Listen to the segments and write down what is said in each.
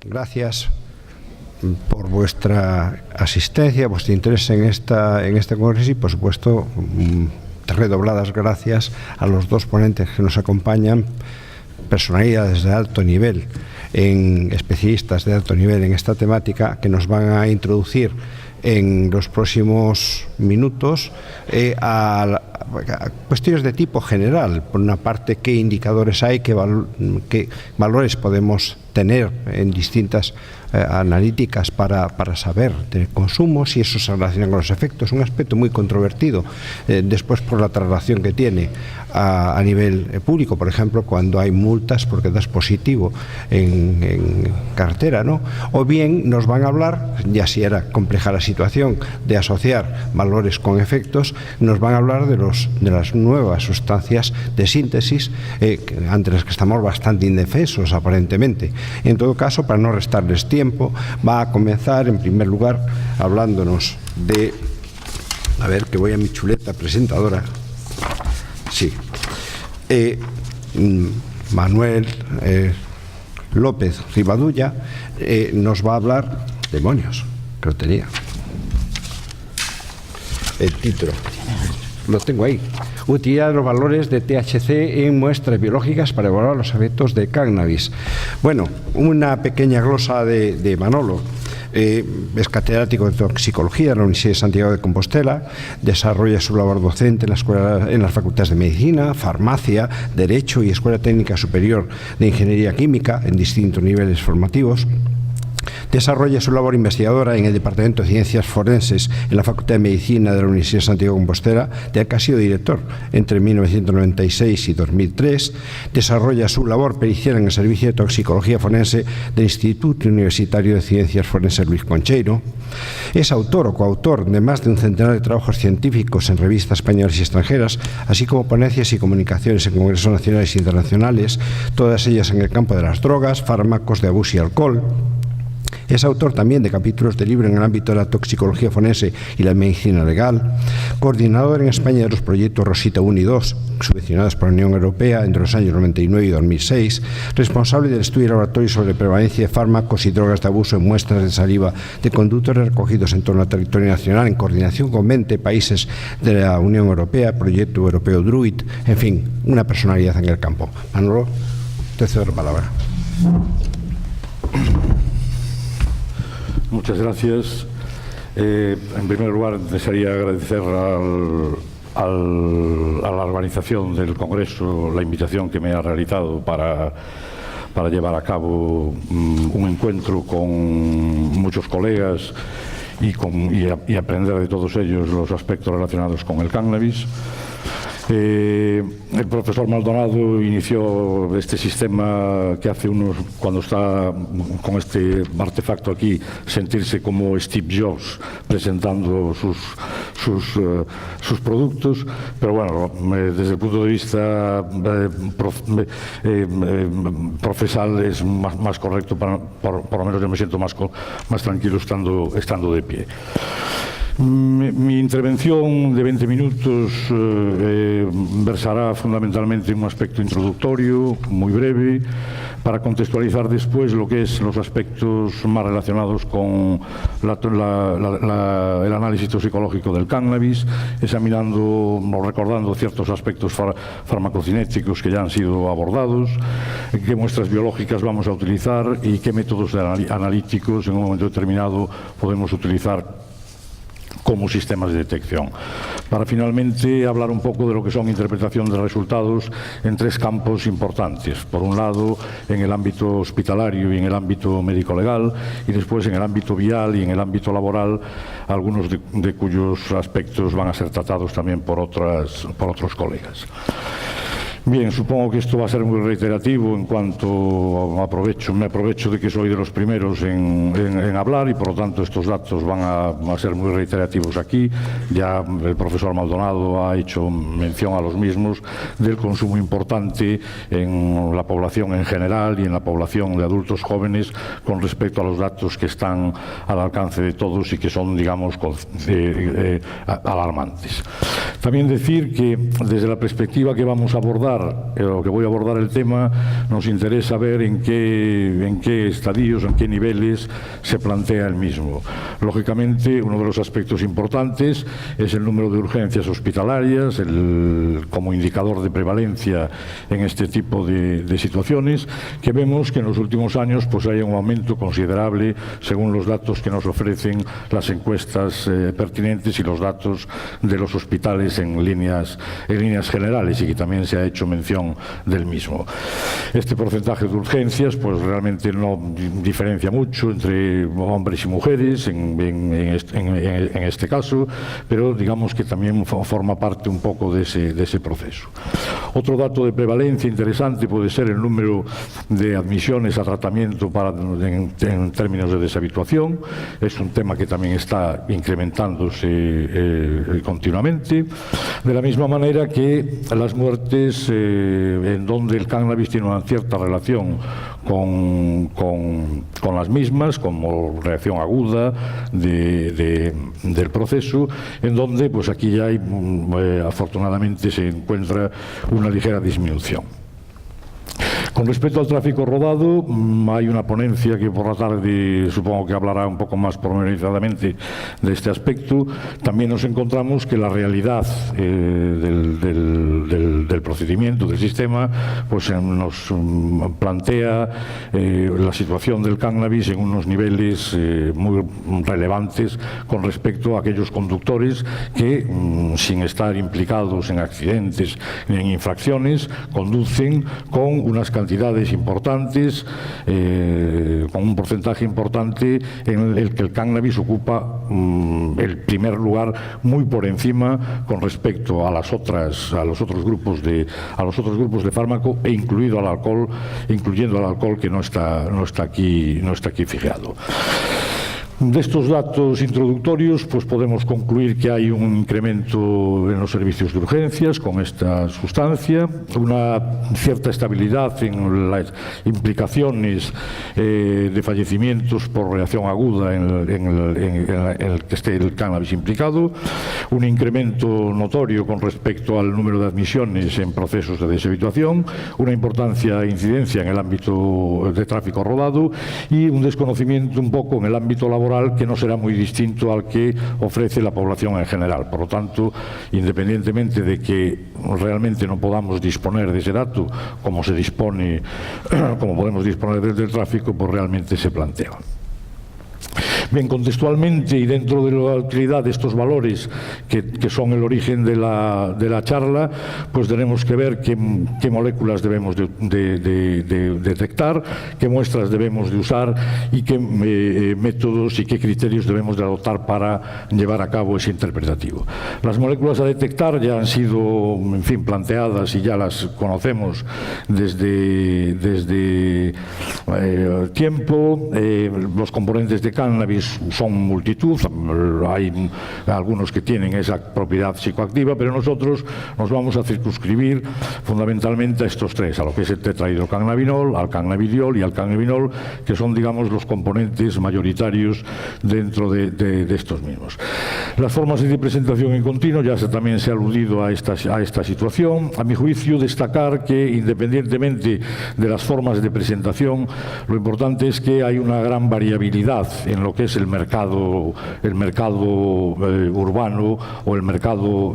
gracias por vuestra asistencia, vuestro interés en este congreso y, por supuesto, redobladas gracias a los dos ponentes que nos acompañan, personalidades de alto nivel, especialistas de alto nivel en esta temática, que nos van a introducir en los próximos minutos a cuestiones de tipo general. Por una parte, qué indicadores hay, qué valores podemos tener en distintas analíticas para saber del consumo, si eso se relaciona con los efectos, un aspecto muy controvertido después por la traslación que tiene a nivel público, por ejemplo, cuando hay multas porque das positivo en carretera, ¿no? O bien nos van a hablar, ya si era compleja la situación de asociar valores con efectos, nos van a hablar de las nuevas sustancias de síntesis ante las que estamos bastante indefensos aparentemente. En todo caso, para no restarles tiempo, va a comenzar en primer lugar hablándonos de, a ver, que voy a mi chuleta presentadora, sí, Manuel López Rivadulla nos va a hablar, demonios, que lo tenía, el título lo tengo ahí: utilidad de los valores de THC en muestras biológicas para evaluar los efectos de cannabis. Bueno, una pequeña glosa de Manolo. Es catedrático de toxicología de la Universidad de Santiago de Compostela, desarrolla su labor docente en las facultades de Medicina, Farmacia, Derecho y Escuela Técnica Superior de Ingeniería Química en distintos niveles formativos. Desarrolla su labor investigadora en el Departamento de Ciencias Forenses en la Facultad de Medicina de la Universidad de Santiago de Compostela, de la que ha sido director entre 1996 y 2003. Desarrolla su labor pericial en el Servicio de Toxicología Forense del Instituto Universitario de Ciencias Forenses Luis Concheiro. Es autor o coautor de más de un centenar de trabajos científicos en revistas españolas y extranjeras, así como ponencias y comunicaciones en congresos nacionales e internacionales, todas ellas en el campo de las drogas, fármacos de abuso y alcohol. Es autor también de capítulos de libro en el ámbito de la toxicología forense y la medicina legal, coordinador en España de los proyectos Rosita 1 y 2, subvencionados por la Unión Europea entre los años 99 y 2006, responsable del estudio de laboratorio sobre prevalencia de fármacos y drogas de abuso en muestras de saliva de conductores recogidos en torno al territorio nacional en coordinación con 20 países de la Unión Europea, proyecto europeo DRUID, en fin, una personalidad en el campo. Manolo, te cedo la palabra. Muchas gracias. En primer lugar, desearía agradecer a la organización del Congreso la invitación que me ha realizado para llevar a cabo un encuentro con muchos colegas y aprender de todos ellos los aspectos relacionados con el cannabis. El profesor Maldonado inició este sistema que hace cuando está con este artefacto aquí, sentirse como Steve Jobs presentando sus productos, pero bueno, desde el punto de vista profesional es más correcto, por lo menos yo me siento más tranquilo estando de pie. Mi intervención de 20 minutos versará fundamentalmente en un aspecto introductorio, muy breve, para contextualizar después lo que es los aspectos más relacionados con el análisis toxicológico del cannabis, examinando o recordando ciertos aspectos farmacocinéticos que ya han sido abordados, qué muestras biológicas vamos a utilizar y qué métodos analíticos en un momento determinado podemos utilizar como sistemas de detección, para finalmente hablar un poco de lo que son interpretación de resultados en tres campos importantes. Por un lado, en el ámbito hospitalario y en el ámbito médico-legal, y después en el ámbito vial y en el ámbito laboral, algunos de cuyos aspectos van a ser tratados también por otros colegas. Bien, supongo que esto va a ser muy reiterativo en cuanto me aprovecho de que soy de los primeros en hablar y por lo tanto estos datos van a ser muy reiterativos aquí. Ya el profesor Maldonado ha hecho mención a los mismos del consumo importante en la población en general y en la población de adultos jóvenes con respecto a los datos que están al alcance de todos y que son, digamos, alarmantes. También decir que desde la perspectiva que vamos a abordar abordar el tema, nos interesa ver en qué estadios, en qué niveles se plantea el mismo. Lógicamente, uno de los aspectos importantes es el número de urgencias hospitalarias, como indicador de prevalencia en este tipo de situaciones, que vemos que en los últimos años pues hay un aumento considerable según los datos que nos ofrecen las encuestas pertinentes y los datos de los hospitales en líneas generales, y que también se ha hecho mención del mismo. Este porcentaje de urgencias pues realmente no diferencia mucho entre hombres y mujeres en este caso, pero digamos que también forma parte un poco de ese proceso. Otro dato de prevalencia interesante puede ser el número de admisiones a tratamiento en términos de deshabituación. Es un tema que también está incrementándose continuamente, de la misma manera que las muertes en donde el cannabis tiene una cierta relación con las mismas, como reacción aguda del proceso, en donde pues aquí ya hay, afortunadamente se encuentra una ligera disminución. Con respecto al tráfico rodado, hay una ponencia que por la tarde supongo que hablará un poco más pormenorizadamente de este aspecto. También nos encontramos que la realidad del procedimiento, del sistema, pues nos plantea la situación del cannabis en unos niveles muy relevantes con respecto a aquellos conductores que, sin estar implicados en accidentes ni en infracciones, conducen con unas cantidades importantes, con un porcentaje importante en el que el cannabis ocupa el primer lugar, muy por encima con respecto a los otros grupos de fármaco, e incluyendo al alcohol que no está aquí fijado. De estos datos introductorios pues podemos concluir que hay un incremento en los servicios de urgencias con esta sustancia, una cierta estabilidad en las implicaciones de fallecimientos por reacción aguda en el que esté el cannabis implicado, un incremento notorio con respecto al número de admisiones en procesos de deshabituación, una importancia incidencia en el ámbito de tráfico rodado y un desconocimiento un poco en el ámbito laboral, que no será muy distinto al que ofrece la población en general. Por lo tanto, independientemente de que realmente no podamos disponer de ese dato como podemos disponer del tráfico, pues realmente se plantea. Bien, contextualmente y dentro de la utilidad de estos valores que son el origen de la charla, pues tenemos que ver qué moléculas debemos de detectar, qué muestras debemos de usar y qué métodos y qué criterios debemos de adoptar para llevar a cabo ese interpretativo. Las moléculas a detectar ya han sido, en fin, planteadas y ya las conocemos desde tiempo. Los componentes de cannabis son multitud, hay algunos que tienen esa propiedad psicoactiva, pero nosotros nos vamos a circunscribir fundamentalmente a estos tres, a lo que es el tetrahidrocannabinol, al cannabidiol y al cannabinol, que son, digamos, los componentes mayoritarios dentro de estos mismos. Las formas de presentación en continuo, ya también se ha aludido a esta situación. A mi juicio, destacar que, independientemente de las formas de presentación, lo importante es que hay una gran variabilidad en lo que es el mercado urbano o el mercado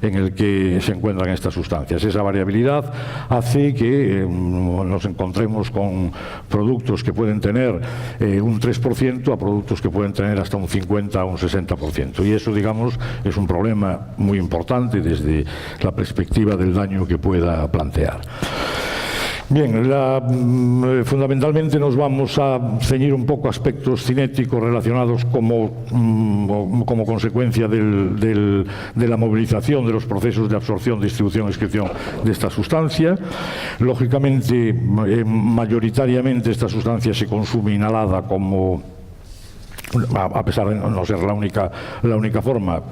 en el que se encuentran estas sustancias. Esa variabilidad hace que nos encontremos con productos que pueden tener un 3% a productos que pueden tener hasta un 50 o un 60%. Y eso, digamos, es un problema muy importante desde la perspectiva del daño que pueda plantear. Bien, fundamentalmente nos vamos a ceñir un poco a aspectos cinéticos relacionados como consecuencia de la movilización de los procesos de absorción, distribución, excreción de esta sustancia. Lógicamente, mayoritariamente esta sustancia se consume inhalada a pesar de no ser la única forma,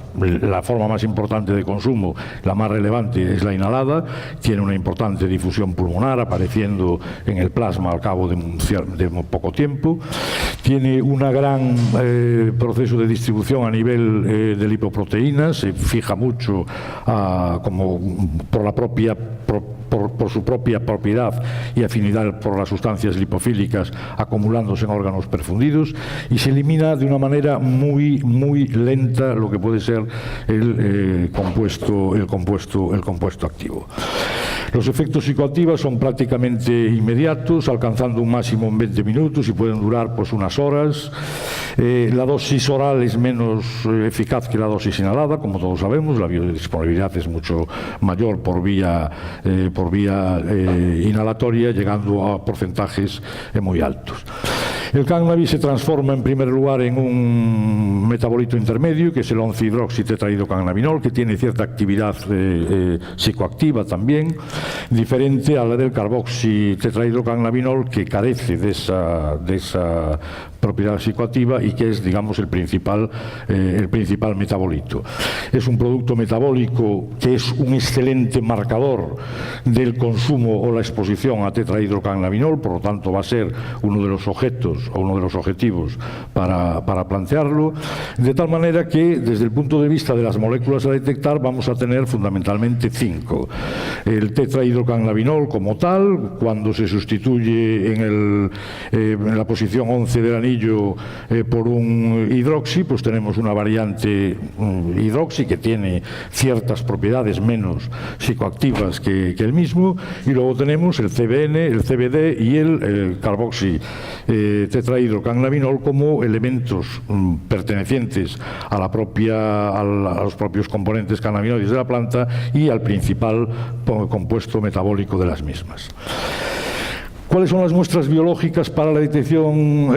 la forma más importante de consumo, la más relevante es la inhalada, tiene una importante difusión pulmonar, apareciendo en el plasma al cabo de muy poco tiempo, tiene un gran proceso de distribución a nivel de lipoproteínas, se fija mucho como por la propia por su propia propiedad y afinidad por las sustancias lipofílicas acumulándose en órganos perfundidos, y se elimina de una manera muy lenta lo que puede ser el compuesto activo. Los efectos psicoactivos son prácticamente inmediatos, alcanzando un máximo en 20 minutos y pueden durar pues unas horas. La dosis oral es menos eficaz que la dosis inhalada, como todos sabemos. La biodisponibilidad es mucho mayor por vía inhalatoria, llegando a porcentajes muy altos. El cannabis se transforma en primer lugar en un metabolito intermedio, que es el 11-hidroxitetraidrocannabinol, que tiene cierta actividad psicoactiva también, diferente a la del carboxitetraidrocannabinol, que carece de esa propiedad psicoactiva y que es, digamos, el principal metabolito. Es un producto metabólico que es un excelente marcador del consumo o la exposición a tetrahidrocannabinol, por lo tanto va a ser uno de los objetos o uno de los objetivos para plantearlo, de tal manera que desde el punto de vista de las moléculas a detectar vamos a tener fundamentalmente 5. El tetrahidrocannabinol como tal, cuando se sustituye en la posición 11 del anillo por un hidroxi, pues tenemos una variante hidroxi que tiene ciertas propiedades menos psicoactivas que el mismo, y luego tenemos el CBN, el CBD y el carboxi tetrahidrocannabinol como elementos pertenecientes a los propios componentes cannabinoides de la planta y al principal compuesto metabólico de las mismas. ¿Cuáles son las muestras biológicas para la detección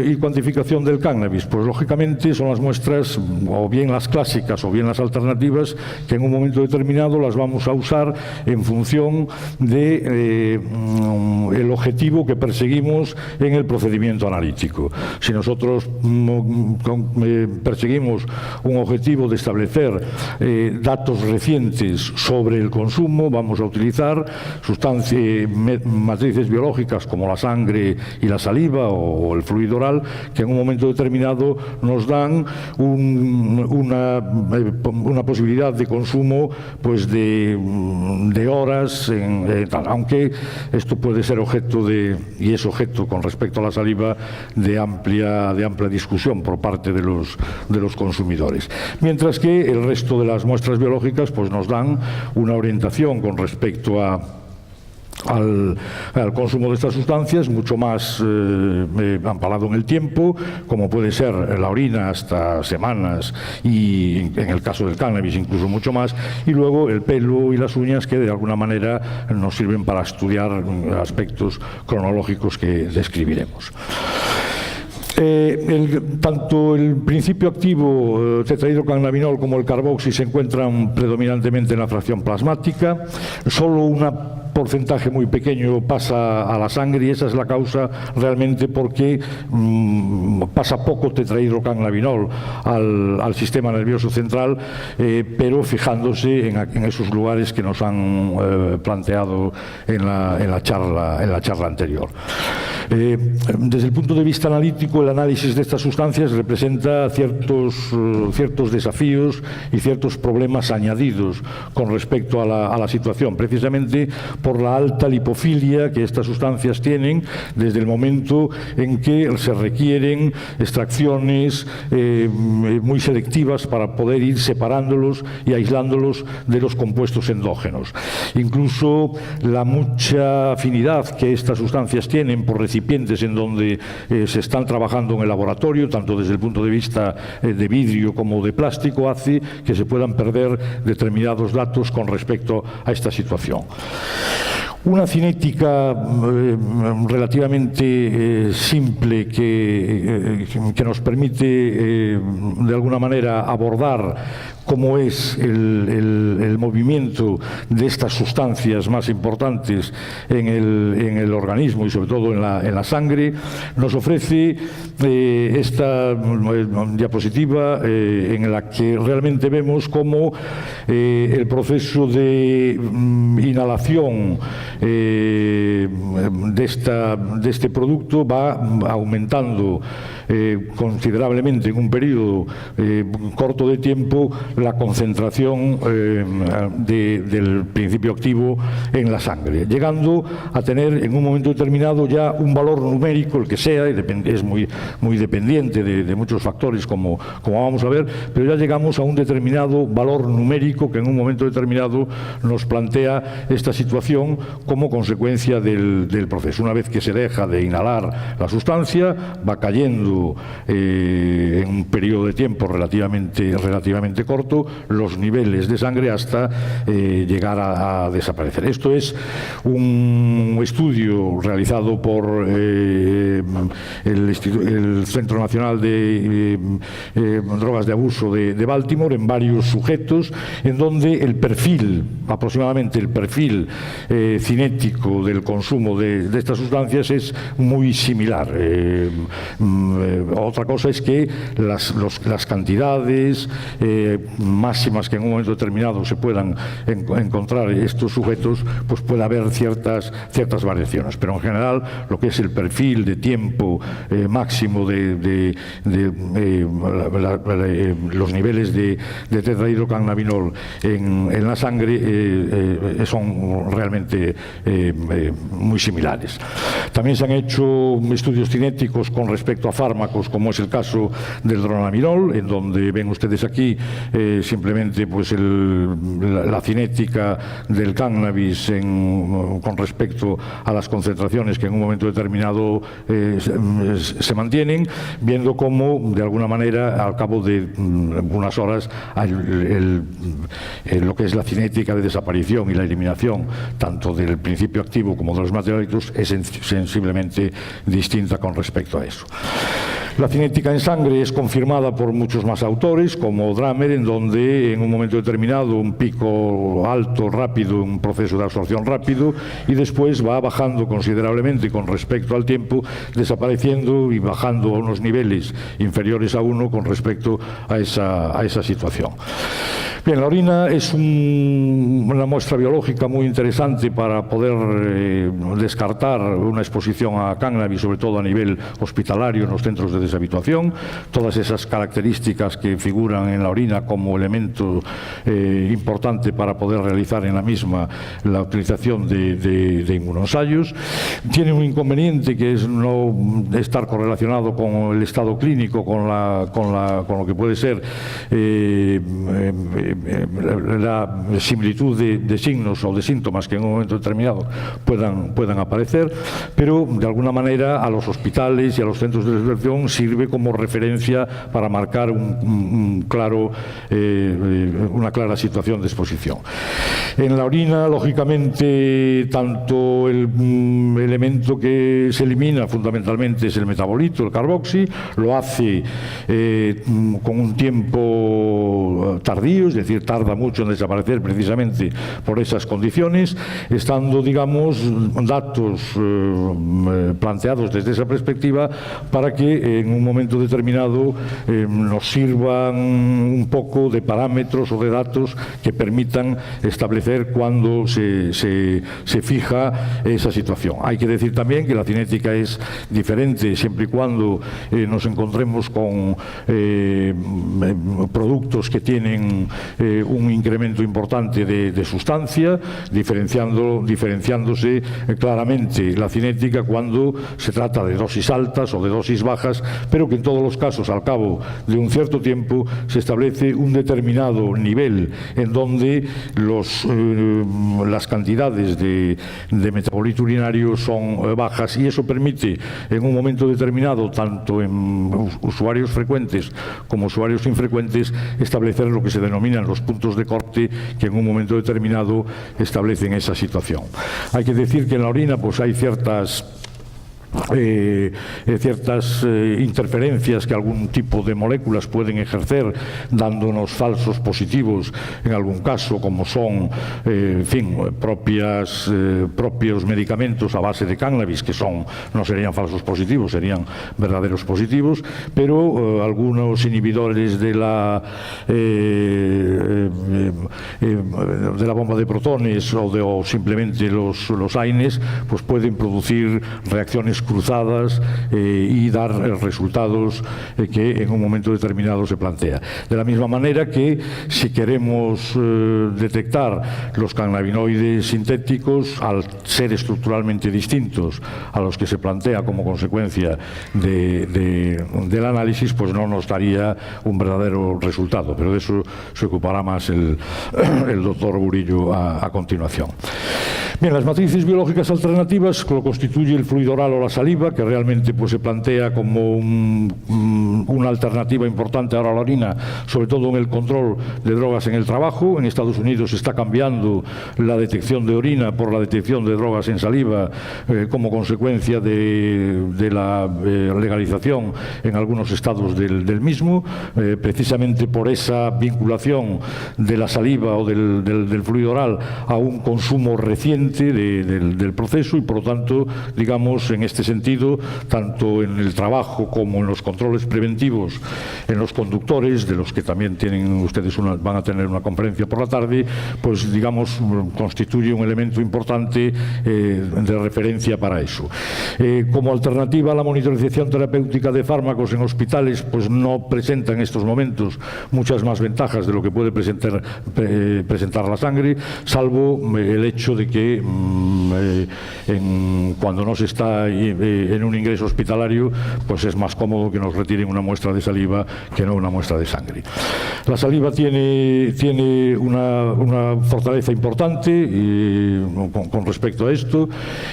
y cuantificación del cannabis? Pues lógicamente son las muestras o bien las clásicas o bien las alternativas, que en un momento determinado las vamos a usar en función de el objetivo que perseguimos en el procedimiento analítico. Si nosotros perseguimos un objetivo de establecer datos recientes sobre el consumo, vamos a utilizar matrices biológicas como la sangre y la saliva o el fluido oral, que en un momento determinado nos dan una posibilidad de consumo pues de horas, aunque esto puede ser y es objeto con respecto a la saliva de amplia discusión por parte de los consumidores. Mientras que el resto de las muestras biológicas pues nos dan una orientación con respecto al consumo de estas sustancias mucho más amparado en el tiempo, como puede ser la orina hasta semanas y en el caso del cannabis incluso mucho más, y luego el pelo y las uñas, que de alguna manera nos sirven para estudiar aspectos cronológicos que describiremos. Tanto el principio activo tetrahidrocannabinol como el carboxi se encuentran predominantemente en la fracción plasmática. Solo un porcentaje muy pequeño pasa a la sangre, y esa es la causa realmente porque pasa poco tetrahidrocannabinol al sistema nervioso central, pero fijándose en esos lugares que nos han planteado en la charla anterior. Desde el punto de vista analítico, el análisis de estas sustancias representa ciertos desafíos y ciertos problemas añadidos con respecto a la situación, precisamente por la alta lipofilia que estas sustancias tienen desde el momento en que se requieren extracciones muy selectivas para poder ir separándolos y aislándolos de los compuestos endógenos. Incluso la mucha afinidad que estas sustancias tienen por recipientes en donde se están trabajando en el laboratorio, tanto desde el punto de vista de vidrio como de plástico, hace que se puedan perder determinados datos con respecto a esta situación. Una cinética relativamente simple que nos permite de alguna manera abordar cómo es el movimiento de estas sustancias más importantes en el organismo y sobre todo en la sangre, nos ofrece esta diapositiva en la que realmente vemos cómo el proceso de inhalación de este producto va aumentando considerablemente en un periodo corto de tiempo la concentración del principio activo en la sangre, llegando a tener en un momento determinado ya un valor numérico, el que sea, y es muy dependiente de muchos factores, como vamos a ver, pero ya llegamos a un determinado valor numérico que en un momento determinado nos plantea esta situación como consecuencia del proceso. Una vez que se deja de inhalar la sustancia, va cayendo en un periodo de tiempo relativamente corto los niveles de sangre hasta llegar a desaparecer. Esto es un estudio realizado por el Centro Nacional de Drogas de Abuso de Baltimore en varios sujetos, en donde el perfil, aproximadamente el perfil cinético del consumo de estas sustancias es muy similar. Otra cosa es que las cantidades máximas que en un momento determinado se puedan encontrar estos sujetos, pues puede haber ciertas variaciones, pero en general lo que es el perfil de tiempo máximo de los niveles de tetrahidrocannabinol en la sangre son realmente muy similares. También se han hecho estudios cinéticos con respecto a fármacos, como es el caso del dronabinol, en donde ven ustedes aquí simplemente pues la cinética del cannabis con respecto a las concentraciones que en un momento determinado se mantienen, viendo cómo de alguna manera al cabo de unas horas lo que es la cinética de desaparición y la eliminación tanto del principio activo como de los metabolitos es sensiblemente distinta con respecto a eso. La cinética en sangre es confirmada por muchos más autores, como Dramer, en donde en un momento determinado un pico alto, rápido, un proceso de absorción rápido, y después va bajando considerablemente con respecto al tiempo, desapareciendo y bajando a unos niveles inferiores a 1 con respecto a esa situación. Bien, la orina es una muestra biológica muy interesante para poder descartar una exposición a cannabis, sobre todo a nivel hospitalario en los centros de deshabituación. Todas esas características que figuran en la orina como elemento importante para poder realizar en la misma la utilización de inmunoensayos. Tiene un inconveniente, que es no estar correlacionado con el estado clínico, con lo que puede ser la similitud de signos o de síntomas que en un momento determinado puedan aparecer, pero de alguna manera a los hospitales y a los centros de deshabituación sirve como referencia para marcar una clara situación de exposición. En la orina, lógicamente, tanto el elemento que se elimina fundamentalmente es el metabolito, el carboxi, lo hace con un tiempo tardío, es decir, tarda mucho en desaparecer precisamente por esas condiciones, estando, digamos, datos planteados desde esa perspectiva para que en un momento determinado nos sirvan un poco de parámetros o de datos que permitan establecer cuándo se fija esa situación. Hay que decir también que la cinética es diferente siempre y cuando nos encontremos con productos que tienen un incremento importante de sustancia, diferenciándose claramente la cinética cuando se trata de dosis altas o de dosis bajas, pero que en todos los casos, al cabo de un cierto tiempo, se establece un determinado nivel en donde las cantidades de metabolito urinario son bajas, y eso permite en un momento determinado, tanto en usuarios frecuentes como usuarios infrecuentes, establecer lo que se denominan los puntos de corte, que en un momento determinado establecen esa situación. Hay que decir que en la orina pues hay ciertas interferencias que algún tipo de moléculas pueden ejercer, dándonos falsos positivos en algún caso, como son propios medicamentos a base de cannabis, que no serían falsos positivos, serían verdaderos positivos, pero algunos inhibidores de la bomba de protones o simplemente los AINES pues pueden producir reacciones reacciones cruzadas y dar resultados que en un momento determinado se plantea. De la misma manera que si queremos detectar los cannabinoides sintéticos, al ser estructuralmente distintos a los que se plantea como consecuencia del análisis, pues no nos daría un verdadero resultado, pero de eso se ocupará más el doctor Burillo a continuación. Bien, las matrices biológicas alternativas lo constituye el fluido oral o la saliva, que realmente pues, se plantea como una alternativa importante ahora a la orina, sobre todo en el control de drogas en el trabajo. En Estados Unidos se está cambiando la detección de orina por la detección de drogas en saliva como consecuencia de la legalización en algunos estados del mismo, precisamente por esa vinculación de la saliva o del fluido oral a un consumo reciente del proceso y, por lo tanto, digamos, en este sentido, tanto en el trabajo como en los controles preventivos en los conductores, de los que también van a tener una conferencia por la tarde, pues, digamos, constituye un elemento importante de referencia para eso. Como alternativa a la monitorización terapéutica de fármacos en hospitales, pues no presenta en estos momentos muchas más ventajas de lo que puede presentar la sangre, salvo el hecho de que cuando no se está en un ingreso hospitalario, pues es más cómodo que nos retiren una muestra de saliva que no una muestra de sangre. La saliva tiene una fortaleza importante con respecto a esto,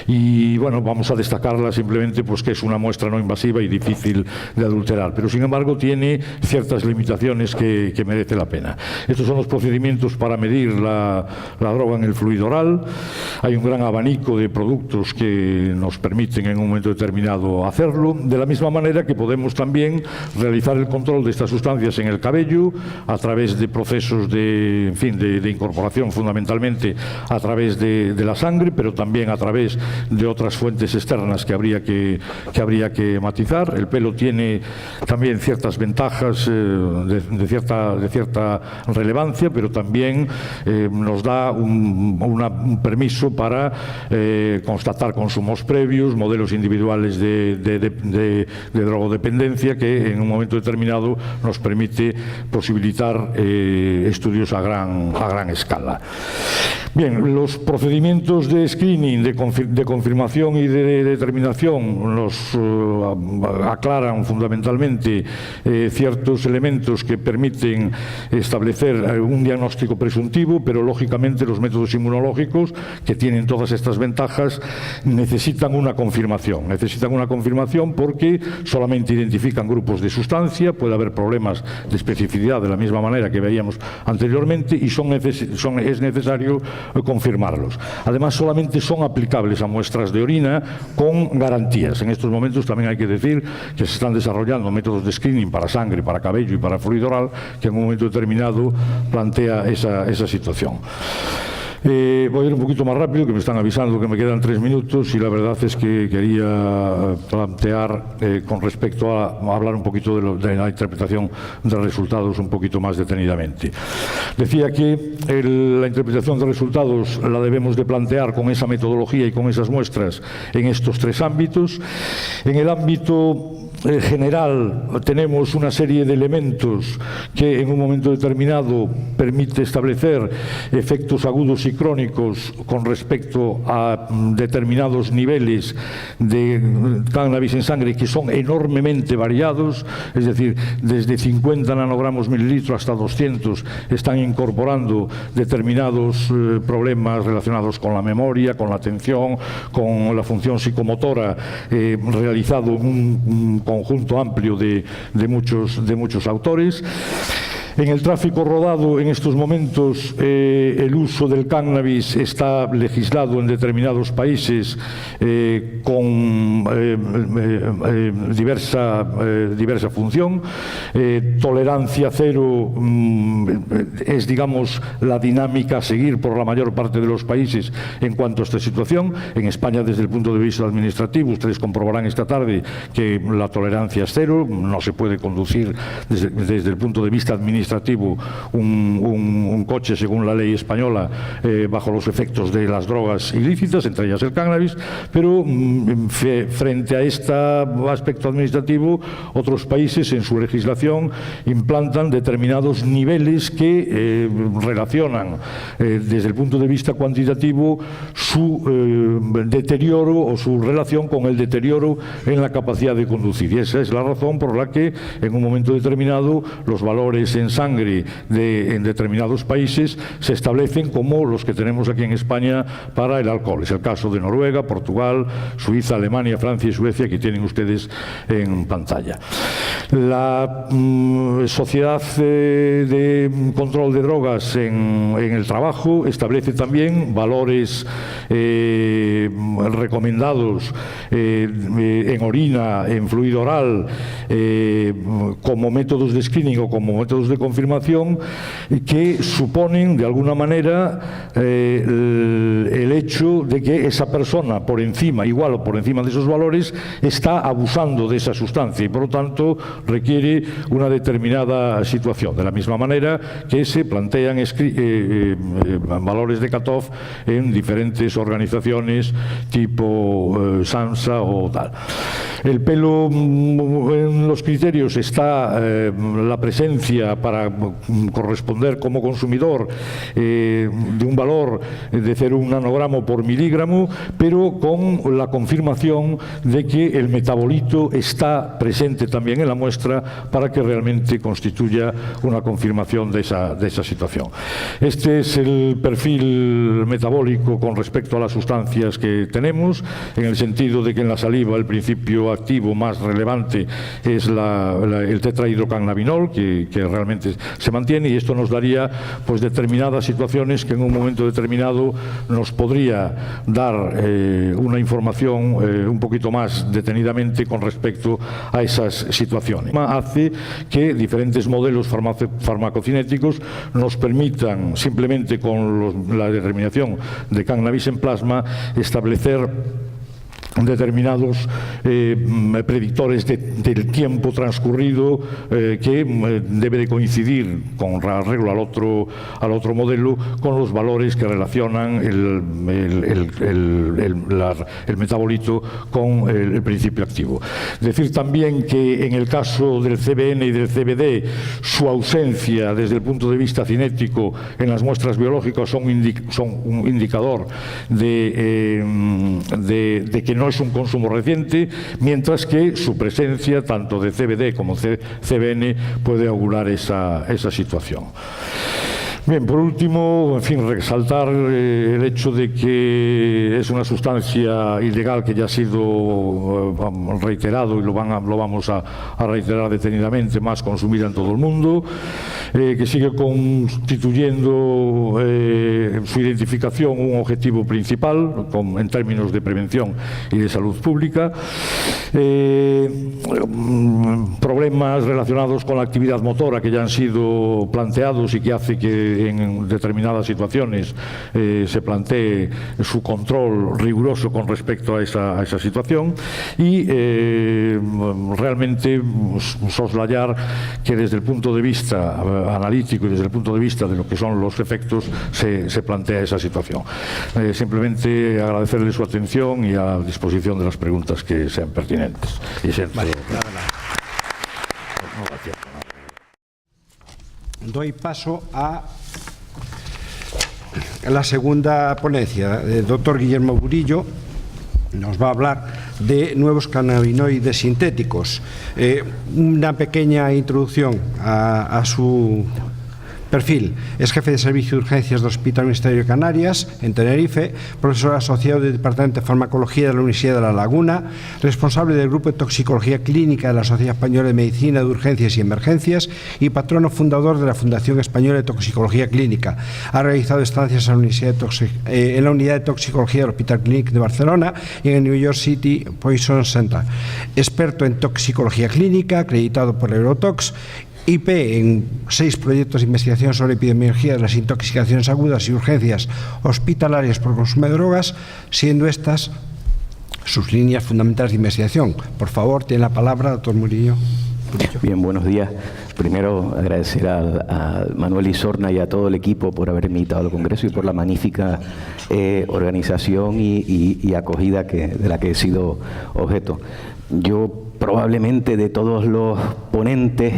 y bueno, vamos a destacarla simplemente pues que es una muestra no invasiva y difícil de adulterar, pero sin embargo tiene ciertas limitaciones que merece la pena. Estos son los procedimientos para medir la droga en el fluido oral. Hay un gran abanico de productos que nos permiten en un momento determinado hacerlo, de la misma manera que podemos también realizar el control de estas sustancias en el cabello a través de procesos de incorporación, fundamentalmente a través de la sangre, pero también a través de otras fuentes externas que habría que matizar. El pelo tiene también ciertas ventajas de cierta relevancia, pero también nos da un permiso para constatar consumos previos, modelos individuales de drogodependencia, que en un momento determinado nos permite posibilitar estudios a gran escala. Bien, los procedimientos de screening, de confirmación y de determinación nos aclaran fundamentalmente ciertos elementos que permiten establecer un diagnóstico presuntivo, pero lógicamente los métodos inmunológicos, que tienen todas estas ventajas, necesitan una confirmación porque solamente identifican grupos de sustancia, puede haber problemas de especificidad de la misma manera que veíamos anteriormente, y es necesario confirmarlos. Además, solamente son aplicables a muestras de orina con garantías. En estos momentos también hay que decir que se están desarrollando métodos de screening para sangre, para cabello y para fluido oral, que en un momento determinado plantea esa situación. Voy a ir un poquito más rápido, que me están avisando que me quedan 3 minutos, y la verdad es que quería plantear con respecto a hablar un poquito de la interpretación de resultados un poquito más detenidamente. Decía que la interpretación de resultados la debemos de plantear con esa metodología y con esas muestras en estos 3 ámbitos. En el ámbito general tenemos una serie de elementos que en un momento determinado permite establecer efectos agudos y crónicos con respecto a determinados niveles de cannabis en sangre, que son enormemente variados, es decir, desde 50 nanogramos mililitro hasta 200 están incorporando determinados problemas relacionados con la memoria, con la atención, con la función psicomotora, realizado en un conjunto amplio de muchos autores. En el tráfico rodado, en estos momentos, el uso del cannabis está legislado en determinados países con diversa función. Tolerancia cero es, digamos, la dinámica a seguir por la mayor parte de los países en cuanto a esta situación. En España, desde el punto de vista administrativo, ustedes comprobarán esta tarde que la tolerancia es cero, no se puede conducir desde el punto de vista administrativo administrativo un coche según la ley española bajo los efectos de las drogas ilícitas, entre ellas el cannabis, pero frente a este aspecto administrativo, otros países en su legislación implantan determinados niveles que relacionan desde el punto de vista cuantitativo su deterioro o su relación con el deterioro en la capacidad de conducir. Y esa es la razón por la que en un momento determinado los valores en sangre en determinados países se establecen como los que tenemos aquí en España para el alcohol. Es el caso de Noruega, Portugal, Suiza, Alemania, Francia y Suecia, que tienen ustedes en pantalla. La Sociedad de Control de Drogas en el Trabajo establece también valores recomendados en orina, en fluido oral, como métodos de screening o como métodos de confirmación, que suponen de alguna manera el hecho de que esa persona por encima, igual o por encima de esos valores, está abusando de esa sustancia y por lo tanto requiere una determinada situación. De la misma manera que se plantean valores de cutoff en diferentes organizaciones tipo SAMSA o tal. El pelo en los criterios está la presencia para corresponder como consumidor de un valor de 0,1 nanogramo por miligramo, pero con la confirmación de que el metabolito está presente también en la muestra para que realmente constituya una confirmación de esa situación. Este es el perfil metabólico con respecto a las sustancias que tenemos, en el sentido de que en la saliva el principio activo más relevante es el tetrahidrocannabinol, que realmente se mantiene, y esto nos daría pues determinadas situaciones que en un momento determinado nos podría dar una información un poquito más detenidamente con respecto a esas situaciones. Hace que diferentes modelos farmacocinéticos nos permitan, simplemente con la determinación de cannabis en plasma, establecer determinados predictores del tiempo transcurrido que debe de coincidir con arreglo al otro modelo con los valores que relacionan el metabolito con el principio activo. Decir también que en el caso del CBN y del CBD, su ausencia desde el punto de vista cinético en las muestras biológicas son un indicador de que no es un consumo reciente, mientras que su presencia tanto de CBD como CBN puede augurar esa situación. Bien, por último, en fin, resaltar el hecho de que es una sustancia ilegal que ya ha sido reiterado y lo vamos a reiterar detenidamente, más consumida en todo el mundo, que sigue constituyendo su identificación un objetivo principal en términos de prevención y de salud pública. Problemas relacionados con la actividad motora que ya han sido planteados y que hace que en determinadas situaciones se plantee su control riguroso con respecto a esa situación y realmente soslayar que desde el punto de vista analítico y desde el punto de vista de lo que son los efectos se plantea esa situación. Simplemente agradecerle su atención y a disposición de las preguntas que sean pertinentes. Vale, doy paso a la segunda ponencia. El doctor Guillermo Burillo nos va a hablar de nuevos cannabinoides sintéticos. Una pequeña introducción a su perfil. Es jefe de servicio de urgencias del Hospital Universitario de Canarias, en Tenerife, profesor asociado del Departamento de Farmacología de la Universidad de La Laguna, responsable del Grupo de Toxicología Clínica de la Sociedad Española de Medicina de Urgencias y Emergencias y patrono fundador de la Fundación Española de Toxicología Clínica. Ha realizado estancias en la unidad de toxicología del Hospital Clínic de Barcelona y en el New York City Poison Center. Experto en toxicología clínica, acreditado por Eurotox, IP en 6 proyectos de investigación sobre epidemiología de las intoxicaciones agudas y urgencias hospitalarias por consumo de drogas, siendo estas sus líneas fundamentales de investigación. Por favor, tiene la palabra, doctor Murillo. Bien, buenos días. Primero, agradecer a Manuel Isorna y a todo el equipo por haber invitado al Congreso y por la magnífica organización y acogida de la que he sido objeto. Yo probablemente de todos los ponentes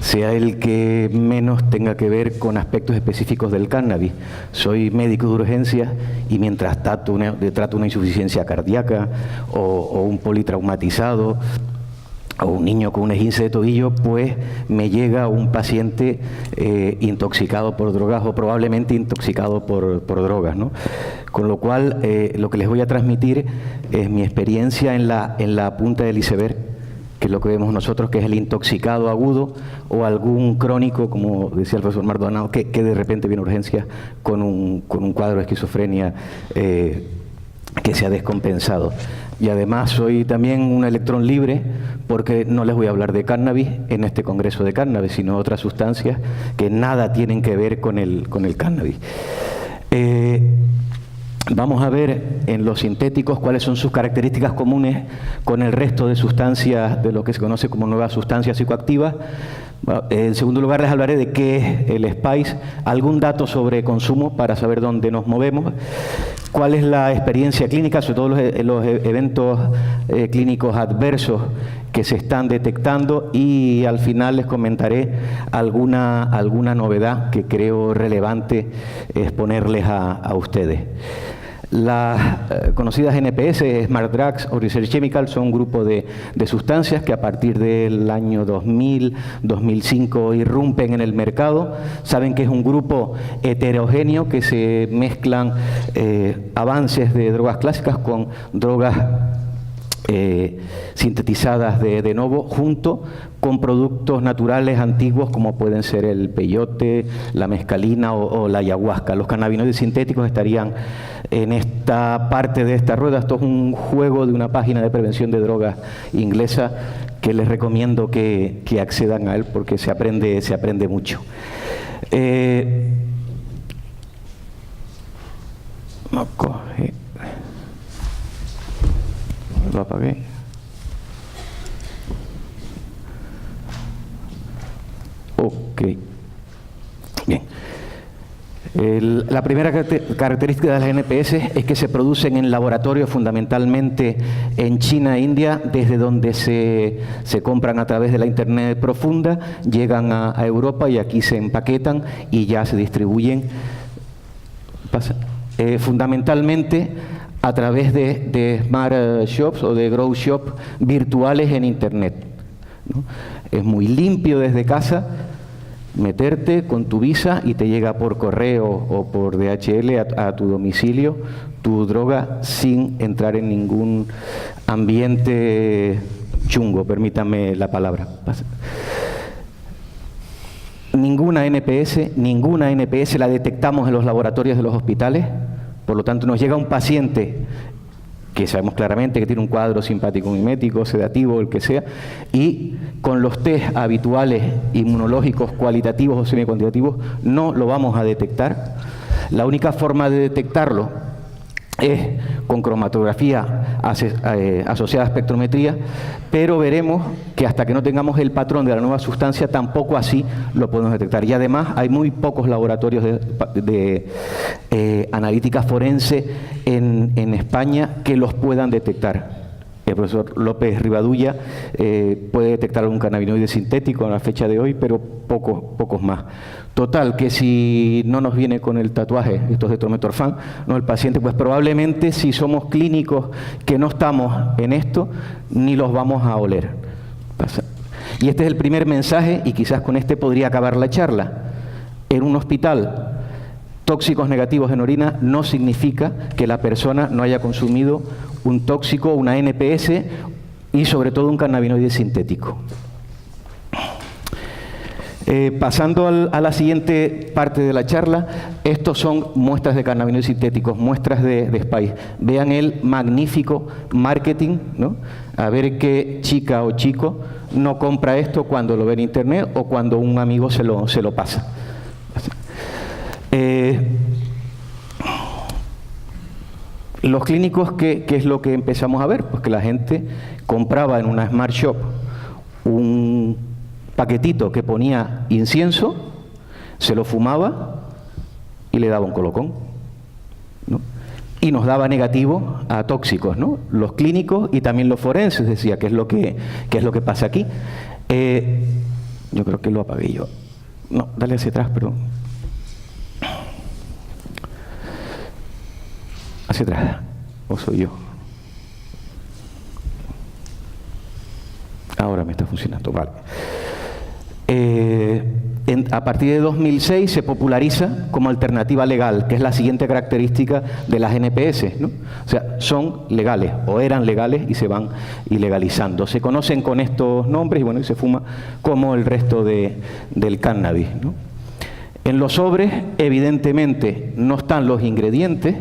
sea el que menos tenga que ver con aspectos específicos del cannabis. Soy médico de urgencias y mientras trato una insuficiencia cardíaca o un politraumatizado o un niño con un esguince de tobillo, pues me llega un paciente intoxicado por drogas o probablemente intoxicado por drogas, ¿no? Con lo cual, lo que les voy a transmitir es mi experiencia en la punta del iceberg, que es lo que vemos nosotros, que es el intoxicado agudo o algún crónico, como decía el profesor Maldonado, que de repente viene a urgencias con un cuadro de esquizofrenia que se ha descompensado. Y además soy también un electrón libre, porque no les voy a hablar de cannabis en este congreso de cannabis, sino otras sustancias que nada tienen que ver con el cannabis. Vamos a ver en los sintéticos cuáles son sus características comunes con el resto de sustancias de lo que se conoce como nuevas sustancias psicoactivas. En segundo lugar, les hablaré de qué es el SPICE, algún dato sobre consumo para saber dónde nos movemos, cuál es la experiencia clínica, sobre todo los eventos clínicos adversos que se están detectando, y al final les comentaré alguna novedad que creo relevante exponerles a ustedes. Las conocidas NPS, Smart Drugs o Research Chemicals, son un grupo de sustancias que a partir del año 2000, 2005 irrumpen en el mercado. Saben que es un grupo heterogéneo, que se mezclan avances de drogas clásicas con drogas sintetizadas de nuevo, junto con productos naturales antiguos como pueden ser el peyote, la mescalina o la ayahuasca. Los cannabinoides sintéticos estarían en esta parte de esta rueda. Esto es un juego de una página de prevención de drogas inglesa que les recomiendo que accedan a él, porque se aprende mucho. No coge. Lo apagué. Ok. Bien. La primera característica de las NPS es que se producen en laboratorios, fundamentalmente en China e India, desde donde se compran a través de la Internet profunda, llegan a Europa y aquí se empaquetan y ya se distribuyen fundamentalmente a través de Smart Shops o de Grow Shop virtuales en Internet, ¿no? Es muy limpio desde casa, meterte con tu visa y te llega por correo o por DHL a tu domicilio tu droga sin entrar en ningún ambiente chungo, permítame la palabra. Ninguna NPS la detectamos en los laboratorios de los hospitales. Por lo tanto, nos llega un paciente que sabemos claramente que tiene un cuadro simpático mimético, sedativo, el que sea, y con los test habituales inmunológicos cualitativos o semicuantitativos no lo vamos a detectar. La única forma de detectarlo es con cromatografía asociada a espectrometría, pero veremos que hasta que no tengamos el patrón de la nueva sustancia tampoco así lo podemos detectar. Y además hay muy pocos laboratorios de analítica forense en España que los puedan detectar. El profesor López Rivadulla puede detectar algún cannabinoide sintético a la fecha de hoy, pero pocos más. Total, que si no nos viene con el tatuaje, esto es de Trometorfán, no el paciente, pues probablemente si somos clínicos que no estamos en esto, ni los vamos a oler. Y este es el primer mensaje, y quizás con este podría acabar la charla. En un hospital, tóxicos negativos en orina no significa que la persona no haya consumido un tóxico, una NPS y sobre todo un cannabinoide sintético. Pasando a la siguiente parte de la charla, estos son muestras de cannabinoides sintéticos, muestras de SPICE. Vean el magnífico marketing, ¿no? A ver qué chica o chico no compra esto cuando lo ve en Internet o cuando un amigo se lo pasa. Los clínicos, ¿qué es lo que empezamos a ver? Pues que la gente compraba en una Smart Shop un paquetito que ponía incienso, se lo fumaba y le daba un colocón, ¿no? Y nos daba negativo a tóxicos, ¿no? Los clínicos y también los forenses, decía, ¿qué es lo que pasa aquí? Yo creo que lo apagué yo. No, dale hacia atrás, perdón. Hacia atrás. ¿O soy yo? Ahora me está funcionando, vale. A partir de 2006 se populariza como alternativa legal, que es la siguiente característica de las NPS, ¿no? O sea, son legales o eran legales y se van ilegalizando. Se conocen con estos nombres y bueno, y se fuma como el resto del cannabis, ¿no? En los sobres, evidentemente, no están los ingredientes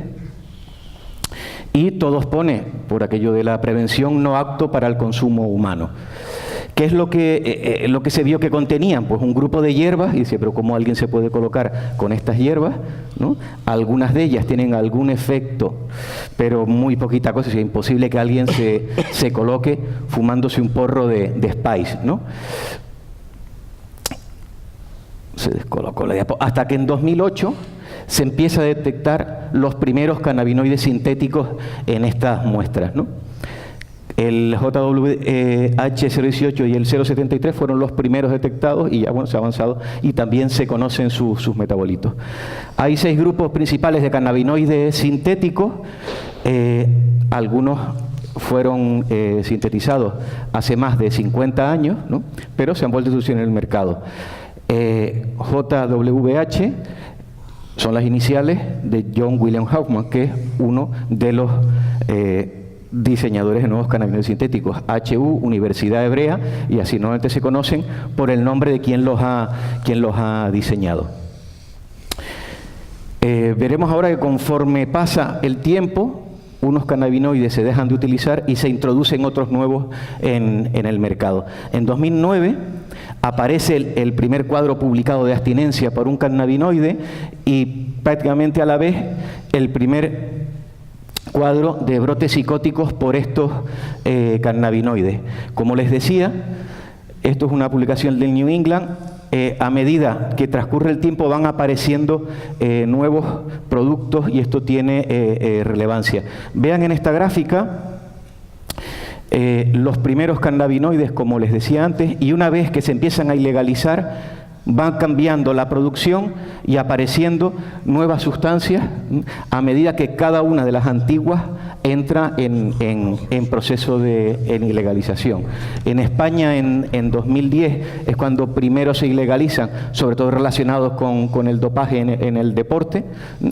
y todos pone, por aquello de la prevención, no apto para el consumo humano. ¿Qué es lo que se vio que contenían? Pues un grupo de hierbas, y dice, pero ¿cómo alguien se puede colocar con estas hierbas, ¿no? Algunas de ellas tienen algún efecto, pero muy poquita cosa, es imposible que alguien se coloque fumándose un porro de Spice, ¿no? Se descolocó la diapositiva. Hasta que en 2008 se empieza a detectar los primeros cannabinoides sintéticos en estas muestras, ¿no? El JWH018 y el 073 fueron los primeros detectados y ya bueno, se ha avanzado y también se conocen sus metabolitos. Hay 6 grupos principales de cannabinoides sintéticos, algunos fueron sintetizados hace más de 50 años, ¿no? Pero se han vuelto a introducir en el mercado. JWH son las iniciales de John William Hoffman, que es uno de los diseñadores de nuevos cannabinoides sintéticos. HU, Universidad Hebrea, y así normalmente se conocen por el nombre de quien los ha diseñado. Veremos ahora que conforme pasa el tiempo, unos cannabinoides se dejan de utilizar y se introducen otros nuevos en el mercado. En 2009 aparece el primer cuadro publicado de abstinencia por un cannabinoide y prácticamente a la vez el primer cuadro de brotes psicóticos por estos cannabinoides. Como les decía, esto es una publicación del New England. A medida que transcurre el tiempo van apareciendo nuevos productos y esto tiene relevancia. Vean en esta gráfica los primeros cannabinoides, como les decía antes, y una vez que se empiezan a ilegalizar, van cambiando la producción y apareciendo nuevas sustancias a medida que cada una de las antiguas entra en proceso de ilegalización. En España en 2010 es cuando primero se ilegalizan, sobre todo relacionados con el dopaje en el deporte,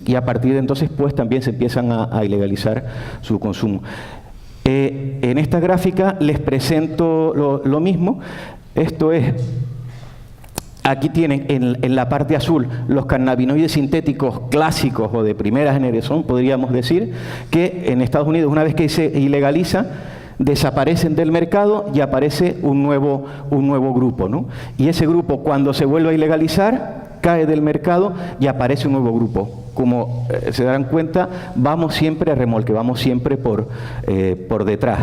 y a partir de entonces pues también se empiezan a ilegalizar su consumo. En esta gráfica les presento lo mismo. Esto es... Aquí tienen en la parte azul los cannabinoides sintéticos clásicos o de primera generación, podríamos decir, que en Estados Unidos, una vez que se ilegaliza, desaparecen del mercado y aparece un nuevo grupo, ¿no? Y ese grupo, cuando se vuelve a ilegalizar, cae del mercado y aparece un nuevo grupo. Como se darán cuenta, vamos siempre a remolque, vamos siempre por detrás.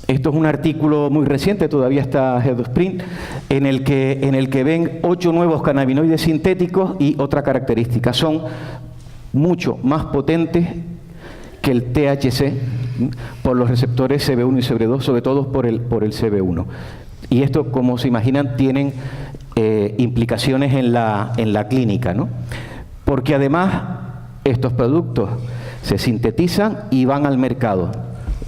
Esto es un artículo muy reciente, todavía está Headspring, en el que ven 8 nuevos cannabinoides sintéticos y otra característica, son mucho más potentes que el THC por los receptores CB1 y CB2, sobre todo por el CB1. Y esto, como se imaginan, tienen implicaciones en la clínica, ¿no? Porque además estos productos se sintetizan y van al mercado,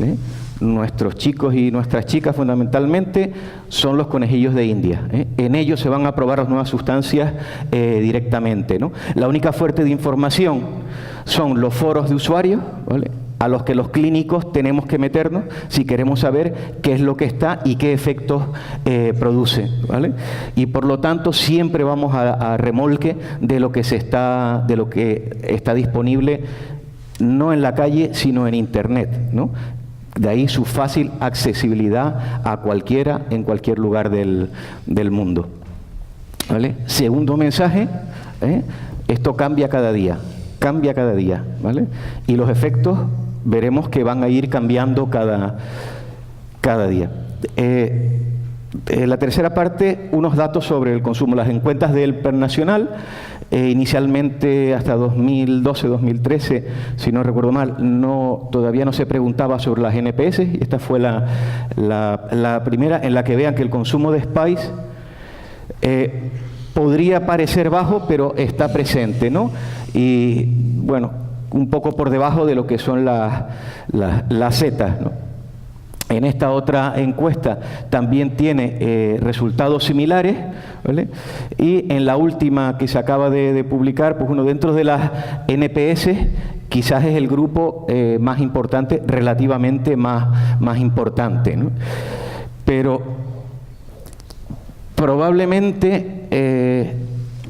¿eh? Nuestros chicos y nuestras chicas fundamentalmente son los conejillos de India, ¿eh? En ellos se van a probar las nuevas sustancias directamente, ¿no? La única fuente de información son los foros de usuarios, ¿vale?, a los que los clínicos tenemos que meternos si queremos saber qué es lo que está y qué efectos produce, ¿vale? Y por lo tanto siempre vamos a remolque de lo que está disponible no en la calle sino en internet, ¿no? De ahí su fácil accesibilidad a cualquiera en cualquier lugar del mundo, ¿vale? Segundo mensaje, esto cambia cada día, ¿vale? Y los efectos veremos que van a ir cambiando cada día. La tercera parte, unos datos sobre el consumo. Las encuestas del PER Nacional, inicialmente hasta 2012-2013, si no recuerdo mal, todavía no se preguntaba sobre las NPS, y esta fue la primera en la que vean que el consumo de Spice podría parecer bajo, pero está presente, ¿no? Y, bueno, un poco por debajo de lo que son las zetas, ¿no? En esta otra encuesta también tiene resultados similares, ¿vale? Y en la última que se acaba de publicar, pues dentro de las NPS quizás es el grupo más importante, relativamente más importante, ¿no? Pero probablemente,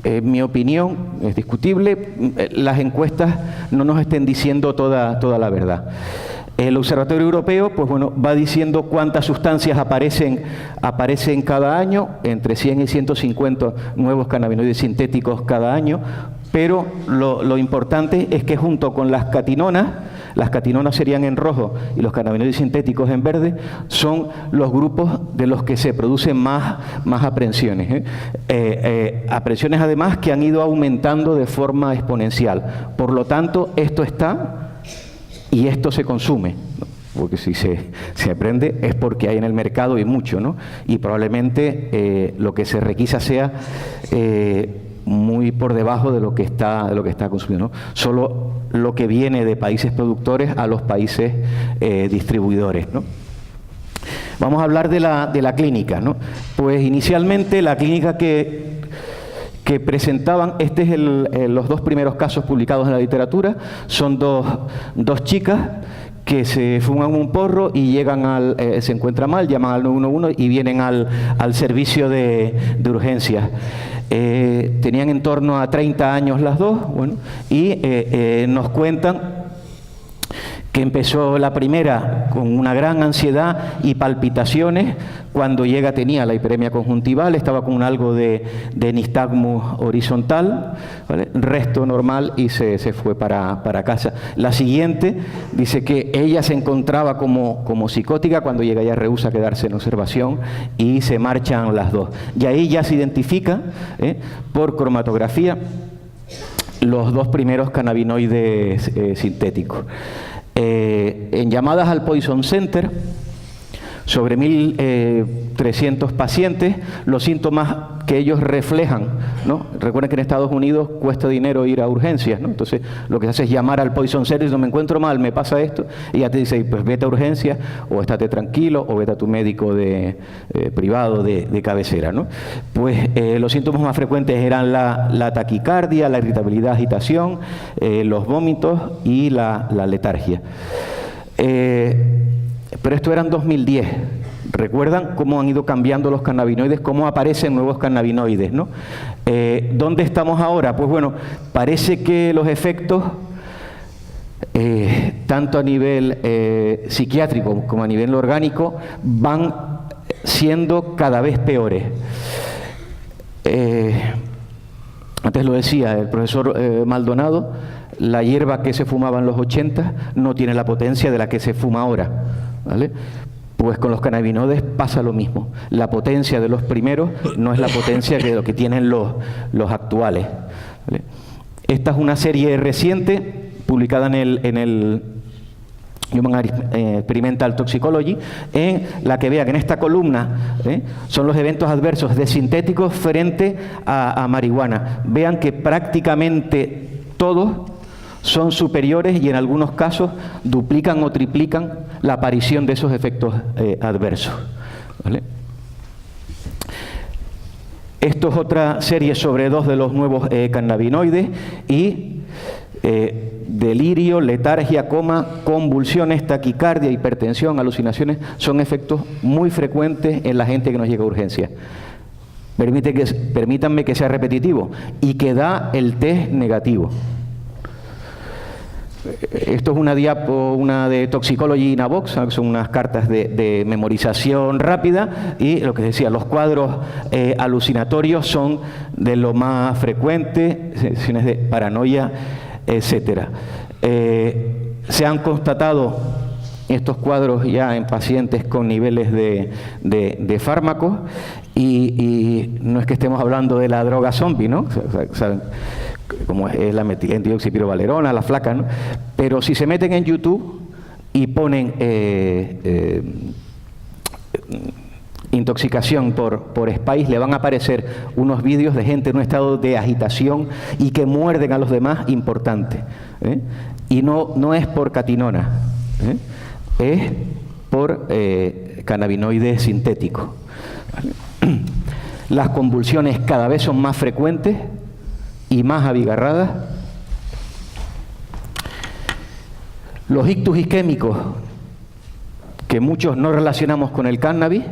en mi opinión, es discutible, las encuestas no nos estén diciendo toda la verdad. El Observatorio Europeo, pues bueno, va diciendo cuántas sustancias aparecen cada año, entre 100 y 150 nuevos cannabinoides sintéticos cada año, pero lo importante es que junto con las catinonas serían en rojo y los cannabinoides sintéticos en verde, son los grupos de los que se producen más aprehensiones. Aprehensiones además que han ido aumentando de forma exponencial. Por lo tanto, esto está y esto se consume, ¿no? Porque si se aprende es porque hay en el mercado y mucho, ¿no? Y probablemente lo que se requisa sea muy por debajo de lo que está consumiendo, ¿no? Solo lo que viene de países productores a los países distribuidores, ¿no? Vamos a hablar de la clínica, ¿no? Pues inicialmente la clínica que presentaban, los dos primeros casos publicados en la literatura, son dos chicas que se fuman un porro y llegan se encuentran mal, llaman al 911 y vienen al servicio de urgencias. Tenían en torno a 30 años las dos, bueno, y nos cuentan que empezó la primera con una gran ansiedad y palpitaciones. Cuando llega tenía la hiperemia conjuntival, estaba con algo de nistagmus horizontal, ¿vale? Resto normal, y se fue para casa. La siguiente dice que ella se encontraba como psicótica, cuando llega ya rehúsa quedarse en observación y se marchan las dos. Y ahí ya se identifica por cromatografía los dos primeros cannabinoides sintéticos. En llamadas al Poison Center, sobre 1.300 pacientes, los síntomas que ellos reflejan, ¿no? Recuerden que en Estados Unidos cuesta dinero ir a urgencias, ¿no? Entonces lo que se hace es llamar al Poison Center y no me encuentro mal, me pasa esto, y ya te dice, pues vete a urgencias, o estate tranquilo, o vete a tu médico privado de cabecera, ¿no? Pues los síntomas más frecuentes eran la taquicardia, la irritabilidad, agitación, los vómitos y la letargia. Pero esto era en 2010. ¿Recuerdan cómo han ido cambiando los cannabinoides? ¿Cómo aparecen nuevos cannabinoides, ¿no? ¿Dónde estamos ahora? Pues bueno, parece que los efectos, tanto a nivel psiquiátrico como a nivel orgánico, van siendo cada vez peores. Antes lo decía el profesor Maldonado, la hierba que se fumaba en los 80 no tiene la potencia de la que se fuma ahora, ¿vale? Pues con los cannabinoides pasa lo mismo. La potencia de los primeros no es la potencia de lo que tienen los actuales, ¿vale? Esta es una serie reciente, publicada en el Human Experimental Toxicology, en la que vean que en esta columna son los eventos adversos de sintéticos frente a marihuana. Vean que prácticamente todos son superiores y en algunos casos duplican o triplican la aparición de esos efectos adversos, ¿vale? Esto es otra serie sobre dos de los nuevos cannabinoides y delirio, letargia, coma, convulsiones, taquicardia, hipertensión, alucinaciones son efectos muy frecuentes en la gente que nos llega a urgencias. Permítanme que sea repetitivo y que da el test negativo. Esto es una de Toxicology in a Box, son unas cartas de memorización rápida, y lo que decía, los cuadros alucinatorios son de lo más frecuente, sesiones de paranoia, etcétera. Se han constatado estos cuadros ya en pacientes con niveles de fármacos y no es que estemos hablando de la droga zombie, ¿no? ¿Saben? Como es la metildioxipirovalerona, la flaca, ¿no? Pero si se meten en YouTube y ponen intoxicación por Spice, le van a aparecer unos vídeos de gente en un estado de agitación y que muerden a los demás, importante, ¿eh? Y no es por catinona, es por cannabinoides sintéticos. Las convulsiones cada vez son más frecuentes y más abigarradas. Los ictus isquémicos, que muchos no relacionamos con el cannabis,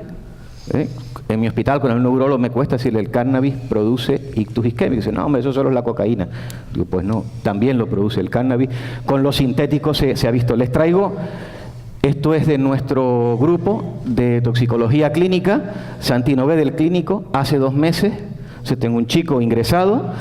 en mi hospital con el neurólogo me cuesta decirle el cannabis produce ictus isquémicos. Dice, no, hombre, eso solo es la cocaína. Digo, pues no, también lo produce el cannabis. Con los sintéticos se ha visto. Les traigo, esto es de nuestro grupo de toxicología clínica, Santino B del clínico, hace 2 meses. O sea, tengo un chico ingresado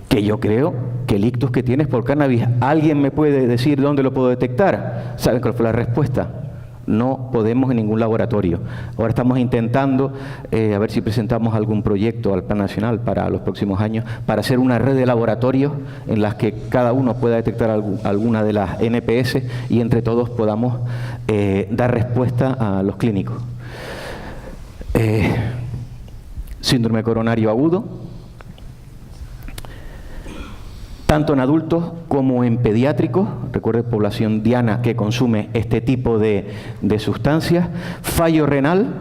que yo creo que el ictus que tienes por cannabis, ¿alguien me puede decir dónde lo puedo detectar? ¿Saben cuál fue la respuesta? No podemos en ningún laboratorio. Ahora estamos intentando a ver si presentamos algún proyecto al Plan Nacional para los próximos años, para hacer una red de laboratorios en las que cada uno pueda detectar alguna de las NPS y entre todos podamos dar respuesta a los clínicos. Síndrome coronario agudo, tanto en adultos como en pediátricos. Recuerde, población diana que consume este tipo de sustancias. Fallo renal,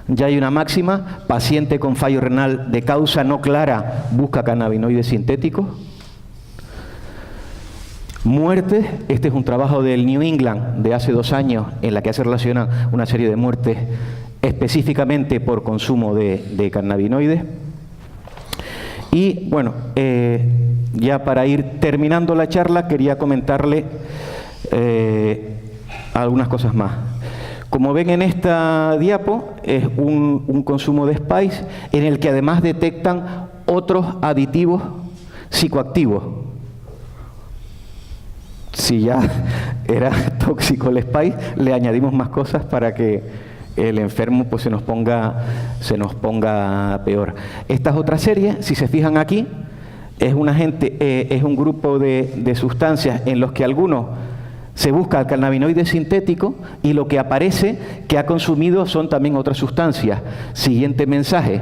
ya hay una máxima, paciente con fallo renal de causa no clara busca cannabinoides sintéticos. Muertes, este es un trabajo del New England de hace 2 años en la que se relaciona una serie de muertes específicamente por consumo de cannabinoides. Y bueno, ya para ir terminando la charla, quería comentarle algunas cosas más. Como ven en esta diapo, es un consumo de Spice en el que además detectan otros aditivos psicoactivos. Si ya era tóxico el Spice, le añadimos más cosas para que el enfermo pues se nos ponga peor. Esta es otra serie, si se fijan aquí, es un grupo de sustancias en los que algunos se busca el cannabinoide sintético y lo que aparece que ha consumido son también otras sustancias. Siguiente mensaje,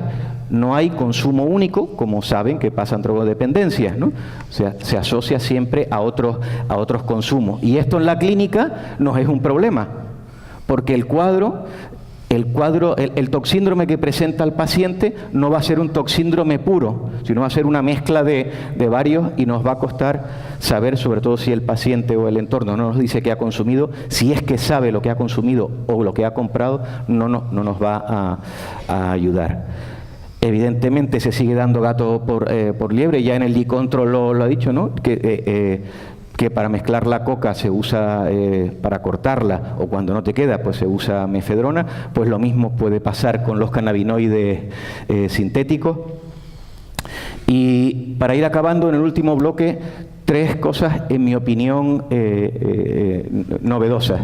no hay consumo único, como saben que pasan drogodependencias, ¿no? O sea, se asocia siempre a otros consumos. Y esto en la clínica nos es un problema, porque el toxíndrome que presenta el paciente no va a ser un toxíndrome puro, sino va a ser una mezcla de varios y nos va a costar saber, sobre todo si el paciente o el entorno no nos dice qué ha consumido, si es que sabe lo que ha consumido o lo que ha comprado, no nos va a ayudar. Evidentemente se sigue dando gato por liebre, ya en el D-Control lo ha dicho, ¿no? Que para mezclar la coca se usa, para cortarla, o cuando no te queda, pues se usa mefedrona. Pues lo mismo puede pasar con los cannabinoides sintéticos. Y para ir acabando en el último bloque, 3 cosas, en mi opinión, novedosas.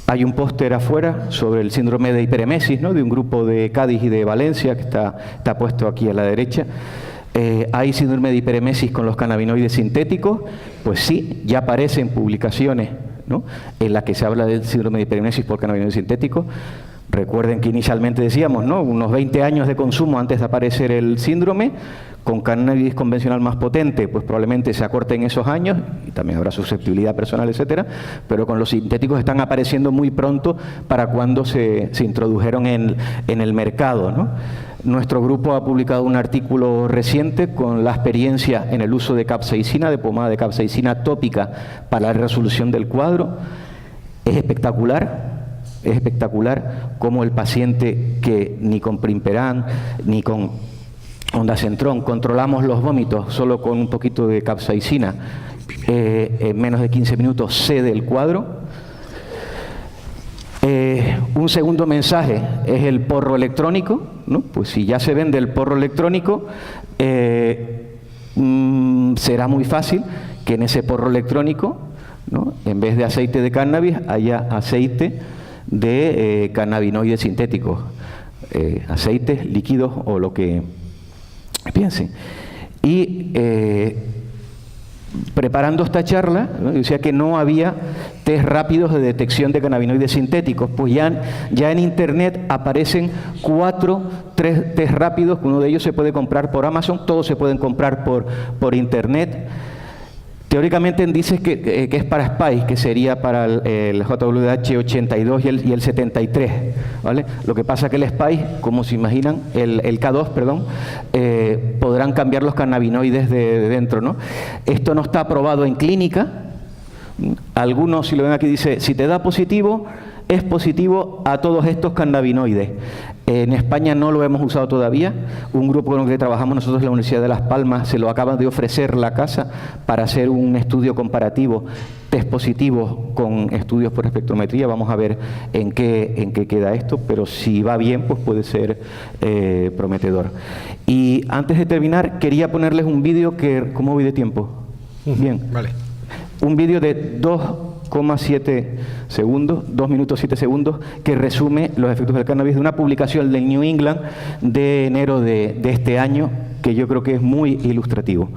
Hay un póster afuera sobre el síndrome de hiperemesis, ¿no? De un grupo de Cádiz y de Valencia, que está puesto aquí a la derecha. ¿Hay síndrome de hiperemesis con los cannabinoides sintéticos? Pues sí, ya aparecen publicaciones, ¿no?, en las que se habla del síndrome de hiperemesis por cannabinoides sintéticos. Recuerden que inicialmente decíamos, ¿no?, unos 20 años de consumo antes de aparecer el síndrome. Con cannabis convencional más potente, pues probablemente se acorten esos años, y también habrá susceptibilidad personal, etcétera, pero con los sintéticos están apareciendo muy pronto para cuando se introdujeron en el mercado, ¿no? Nuestro grupo ha publicado un artículo reciente con la experiencia en el uso de capsaicina, de pomada de capsaicina tópica para la resolución del cuadro. Es espectacular cómo el paciente que ni con Primperan ni con ondansetron controlamos los vómitos solo con un poquito de capsaicina, en menos de 15 minutos cede el cuadro. Un segundo mensaje es el porro electrónico, ¿no? Pues si ya se vende el porro electrónico, será muy fácil que en ese porro electrónico ¿no? En vez de aceite de cannabis, haya aceite de cannabinoides sintéticos, aceites, líquidos o lo que piensen. Y preparando esta charla, ¿no? Decía que no había test rápidos de detección de cannabinoides sintéticos, pues ya en Internet aparecen 3 test rápidos, uno de ellos se puede comprar por Amazon, todos se pueden comprar por Internet. Teóricamente dice que es para Spice, que sería para el JWH 82 y el 73, ¿vale? Lo que pasa que el Spice, como se imaginan, el K2, perdón, podrán cambiar los cannabinoides de dentro, ¿no? Esto no está aprobado en clínica. Algunos, si lo ven aquí, dice, si te da positivo, es positivo a todos estos cannabinoides. En España no lo hemos usado todavía. Un grupo con el que trabajamos nosotros en la Universidad de Las Palmas se lo acaban de ofrecer la casa para hacer un estudio comparativo, test positivos con estudios por espectrometría. Vamos a ver en qué queda esto, pero si va bien, pues puede ser prometedor. Y antes de terminar, quería ponerles un vídeo que... ¿Cómo voy de tiempo? Bien. Vale. Un vídeo de 2,7 segundos, 2 minutos 7 segundos, que resume los efectos del cannabis de una publicación del New England de enero de este año, que yo creo que es muy ilustrativo.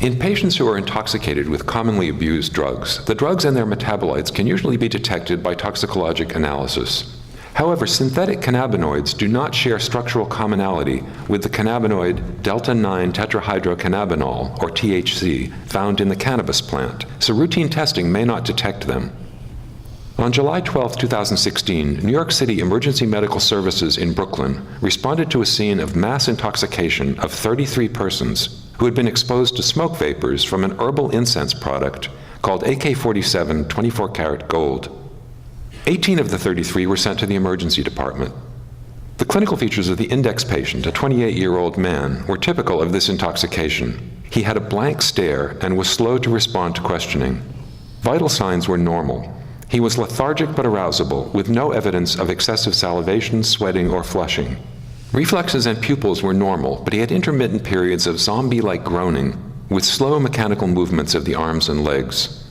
In patients who are intoxicated with commonly abused drugs, the drugs and their metabolites can usually be detected by toxicologic analysis. However, synthetic cannabinoids do not share structural commonality with the cannabinoid delta-9 tetrahydrocannabinol, or THC, found in the cannabis plant, so routine testing may not detect them. On July 12, 2016, New York City Emergency Medical Services in Brooklyn responded to a scene of mass intoxication of 33 persons who had been exposed to smoke vapors from an herbal incense product called AK-47 24-karat gold. 18 of the 33 were sent to the emergency department. The clinical features of the index patient, a 28-year-old man, were typical of this intoxication. He had a blank stare and was slow to respond to questioning. Vital signs were normal. He was lethargic but arousable, with no evidence of excessive salivation, sweating, or flushing. Reflexes and pupils were normal, but he had intermittent periods of zombie-like groaning, with slow mechanical movements of the arms and legs.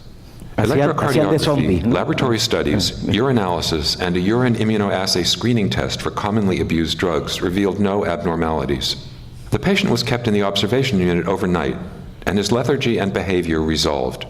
Electrocardiography, laboratory studies, urinalysis, and a urine immunoassay screening test for commonly abused drugs revealed no abnormalities. The patient was kept in the observation unit overnight, and his lethargy and behavior resolved.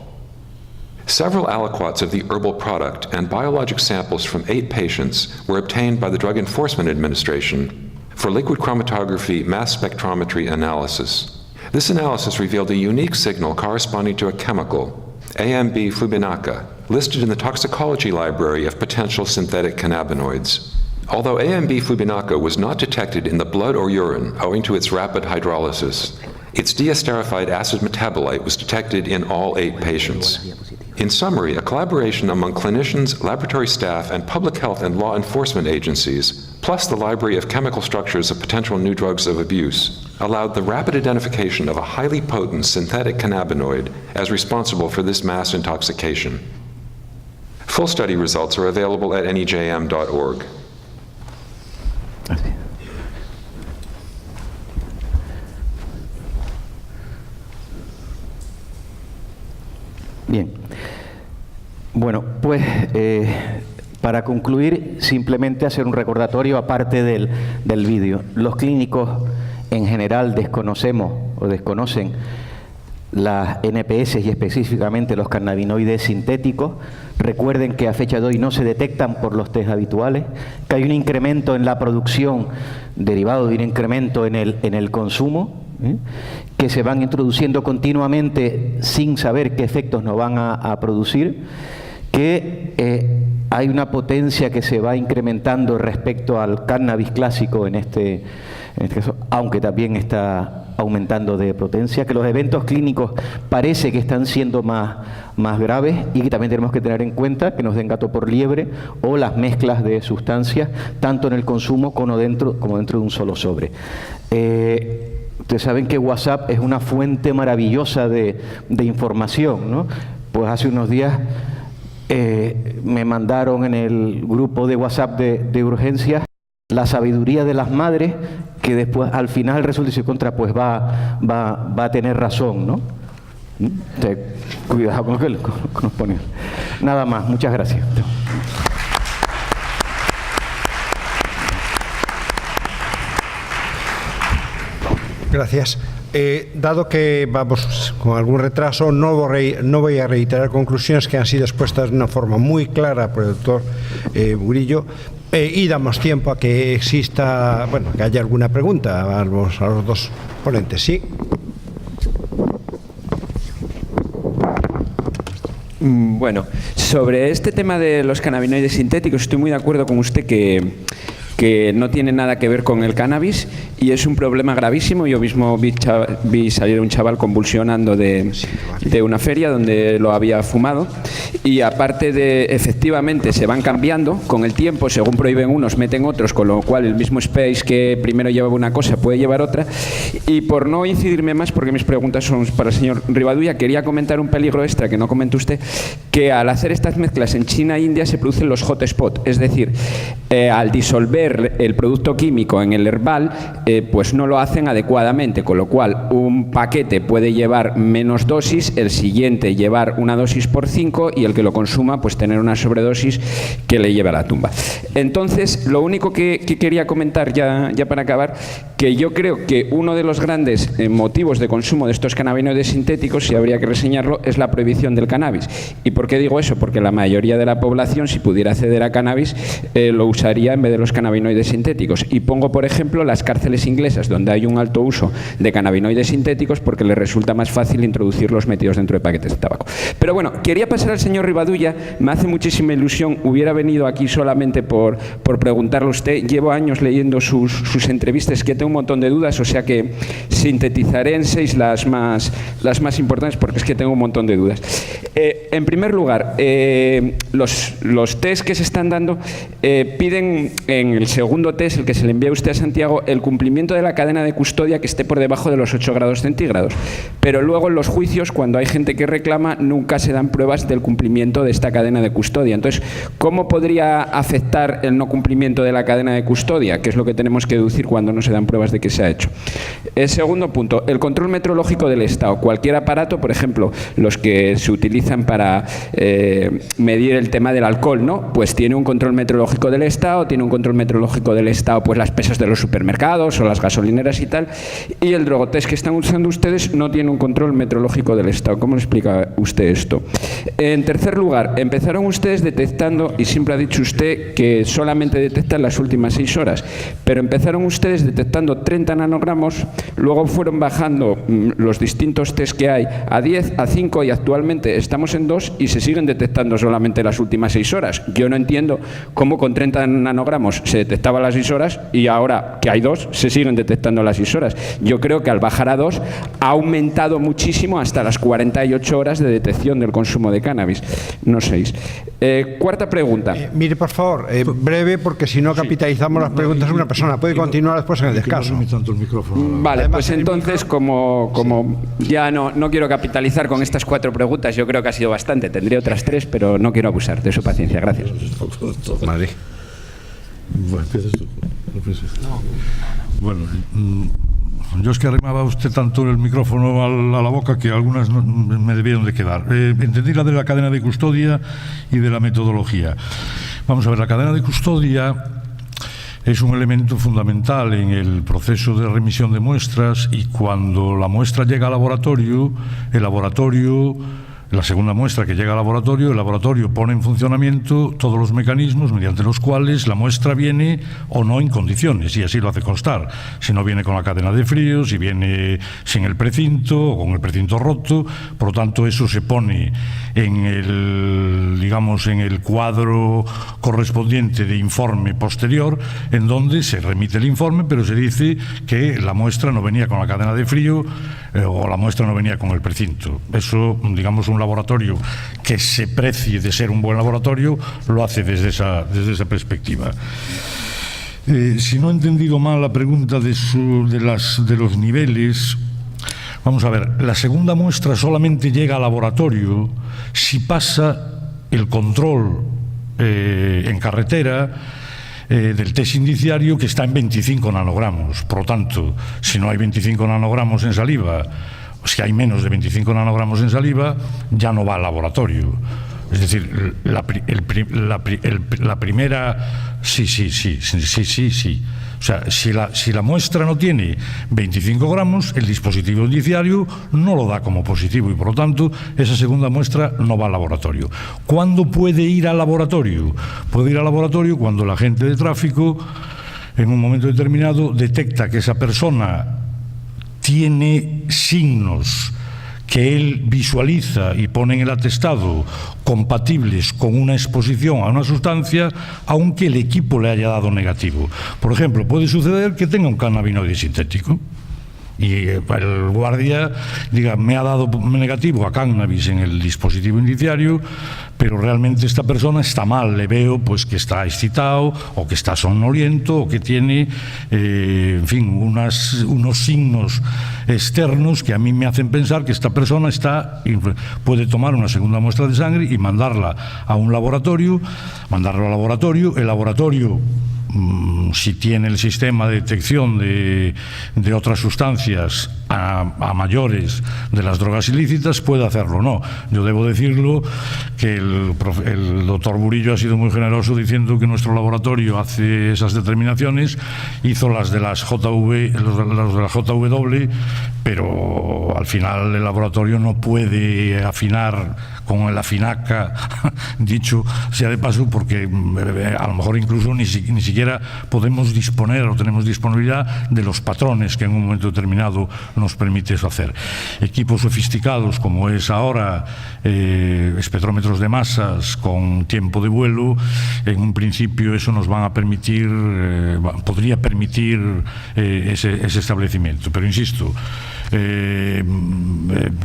Several aliquots of the herbal product and biologic samples from 8 patients were obtained by the Drug Enforcement Administration for liquid chromatography mass spectrometry analysis. This analysis revealed a unique signal corresponding to a chemical, AMB flubinaca, listed in the toxicology library of potential synthetic cannabinoids. Although AMB flubinaca was not detected in the blood or urine owing to its rapid hydrolysis, its deesterified acid metabolite was detected in all 8 patients. In summary, a collaboration among clinicians, laboratory staff, and public health and law enforcement agencies, plus the library of chemical structures of potential new drugs of abuse, allowed the rapid identification of a highly potent synthetic cannabinoid as responsible for this mass intoxication. Full study results are available at nejm.org. Bien. Bueno, pues para concluir, simplemente hacer un recordatorio aparte del vídeo. Los clínicos en general desconocen las NPS y específicamente los cannabinoides sintéticos. Recuerden que a fecha de hoy no se detectan por los test habituales, que hay un incremento en la producción derivado de un incremento en el consumo, que se van introduciendo continuamente sin saber qué efectos nos van a producir, que hay una potencia que se va incrementando respecto al cannabis clásico en este caso, aunque también está aumentando de potencia, que los eventos clínicos parece que están siendo más graves y que también tenemos que tener en cuenta que nos den gato por liebre o las mezclas de sustancias, tanto en el consumo como dentro de un solo sobre. Ustedes saben que WhatsApp es una fuente maravillosa de información, ¿no? Pues hace unos días me mandaron en el grupo de WhatsApp de urgencias la sabiduría de las madres, que después al final resulta y contra, pues va a tener razón, ¿no? Entonces, cuidado con lo que nos ponen. Nada más, muchas gracias. Gracias. Dado que vamos con algún retraso, no voy a reiterar conclusiones que han sido expuestas de una forma muy clara por el doctor Burillo, y damos tiempo a que exista, bueno, que haya alguna pregunta a los dos ponentes. Sí. Bueno, sobre este tema de los cannabinoides sintéticos, estoy muy de acuerdo con usted que no tiene nada que ver con el cannabis y es un problema gravísimo. Yo mismo vi salir a un chaval convulsionando de una feria donde lo había fumado, y aparte de, efectivamente, se van cambiando con el tiempo, según prohíben unos, meten otros, con lo cual el mismo space que primero llevaba una cosa puede llevar otra. Y por no incidirme más, porque mis preguntas son para el señor Rivadulla, quería comentar un peligro extra que no comentó usted, que al hacer estas mezclas en China e India se producen los hotspot, es decir, al disolver el producto químico en el herbal, pues no lo hacen adecuadamente, con lo cual un paquete puede llevar menos dosis, el siguiente llevar una dosis por 5 y el que lo consuma pues tener una sobredosis que le lleve a la tumba. Entonces, lo único que quería comentar ya para acabar, que yo creo que uno de los grandes motivos de consumo de estos cannabinoides sintéticos, y habría que reseñarlo, es la prohibición del cannabis. ¿Y por qué digo eso? Porque la mayoría de la población, si pudiera acceder a cannabis, lo usaría en vez de los cannabinoides sintéticos. Y pongo, por ejemplo, las cárceles inglesas, donde hay un alto uso de cannabinoides sintéticos porque les resulta más fácil introducirlos metidos dentro de paquetes de tabaco. Pero bueno, quería pasar al señor Rivadulla. Me hace muchísima ilusión. Hubiera venido aquí solamente por preguntarle a usted. Llevo años leyendo sus entrevistas, que tengo un montón de dudas, o sea que sintetizaré en 6 las más importantes, porque es que tengo un montón de dudas. En primer lugar, los test que se están dando piden en el segundo test, el que se le envía a usted a Santiago, el cumplimiento de la cadena de custodia que esté por debajo de los 8 grados centígrados. Pero luego en los juicios, cuando hay gente que reclama, nunca se dan pruebas del cumplimiento de esta cadena de custodia. Entonces, ¿cómo podría afectar el no cumplimiento de la cadena de custodia? Que es lo que tenemos que deducir cuando no se dan pruebas de que se ha hecho. El segundo punto, el control metrológico del Estado. Cualquier aparato, por ejemplo, los que se utilizan para medir el tema del alcohol, ¿no? Pues tiene un control metrológico del Estado, tiene un control metrológico del Estado, pues las pesas de los supermercados o las gasolineras y tal, y el drogotest que están usando ustedes no tiene un control metrológico del Estado. ¿Cómo le explica usted esto? En tercer lugar, empezaron ustedes detectando, y siempre ha dicho usted que solamente detectan las últimas 6 horas, pero empezaron ustedes detectando 30 nanogramos, luego fueron bajando los distintos test que hay a 10, a 5 y actualmente estamos en 2 y se siguen detectando solamente las últimas 6 horas. Yo no entiendo cómo con 30 nanogramos se detectaba las 6 horas y ahora que hay 2 se siguen detectando las 6 horas. Yo creo que al bajar a 2 ha aumentado muchísimo hasta las 48 horas de detección del consumo de cannabis, no 6. Cuarta pregunta. Mire, por favor, breve, porque si no capitalizamos las preguntas de una persona. Puede continuar después en el descanso. Vale, además, pues entonces, como ya no quiero capitalizar con estas 4 preguntas, yo creo que ha sido bastante. Tendría otras 3, pero no quiero abusar de su paciencia. Gracias. Madrid. Bueno, empiezas tú. Bueno, yo es que arrimaba usted tanto el micrófono a la boca que algunas no, me debieron de quedar. Entendí la de la cadena de custodia y de la metodología. Vamos a ver, la cadena de custodia es un elemento fundamental en el proceso de remisión de muestras, y cuando la muestra llega al laboratorio, el laboratorio La segunda muestra que llega al laboratorio, el laboratorio pone en funcionamiento todos los mecanismos mediante los cuales la muestra viene o no en condiciones, y así lo hace constar. Si no viene con la cadena de frío, si viene sin el precinto o con el precinto roto, por lo tanto eso se pone en el, digamos, en el cuadro correspondiente de informe posterior, en donde se remite el informe, pero se dice que la muestra no venía con la cadena de frío o la muestra no venía con el precinto. Eso, digamos, un laboratorio que se precie de ser un buen laboratorio lo hace desde esa perspectiva. Si no he entendido mal la pregunta de los niveles, vamos a ver, la segunda muestra solamente llega al laboratorio si pasa el control en carretera del test indiciario, que está en 25 nanogramos. Por lo tanto, si no hay 25 nanogramos en saliva, si hay menos de 25 nanogramos en saliva, ya no va al laboratorio. Es decir, la primera... Sí. O sea, si la muestra no tiene 25 gramos, el dispositivo indiciario no lo da como positivo y, por lo tanto, esa segunda muestra no va al laboratorio. ¿Cuándo puede ir al laboratorio? Puede ir al laboratorio cuando el agente de tráfico, en un momento determinado, detecta que esa persona tiene signos que él visualiza y pone en el atestado compatibles con una exposición a una sustancia, aunque el equipo le haya dado negativo. Por ejemplo, puede suceder que tenga un cannabinoide sintético y el guardia diga, me ha dado negativo a cannabis en el dispositivo indiciario, pero realmente esta persona está mal, le veo pues que está excitado o que está somnoliento o que tiene en fin, unos signos externos que a mí me hacen pensar que esta persona puede tomar una segunda muestra de sangre y mandarla al laboratorio. El laboratorio, si tiene el sistema de detección de otras sustancias a mayores de las drogas ilícitas, puede hacerlo. No, yo debo decirlo que el doctor Burillo ha sido muy generoso diciendo que nuestro laboratorio hace esas determinaciones, hizo las de las JW, los de la JW, pero al final el laboratorio no puede afinar con la FINACA, dicho sea de paso, porque a lo mejor incluso ni siquiera podemos disponer o tenemos disponibilidad de los patrones que en un momento determinado nos permite eso hacer. Equipos sofisticados como es ahora, espectrómetros de masas con tiempo de vuelo, en un principio eso nos van a permitir, podría permitir ese establecimiento. Pero insisto,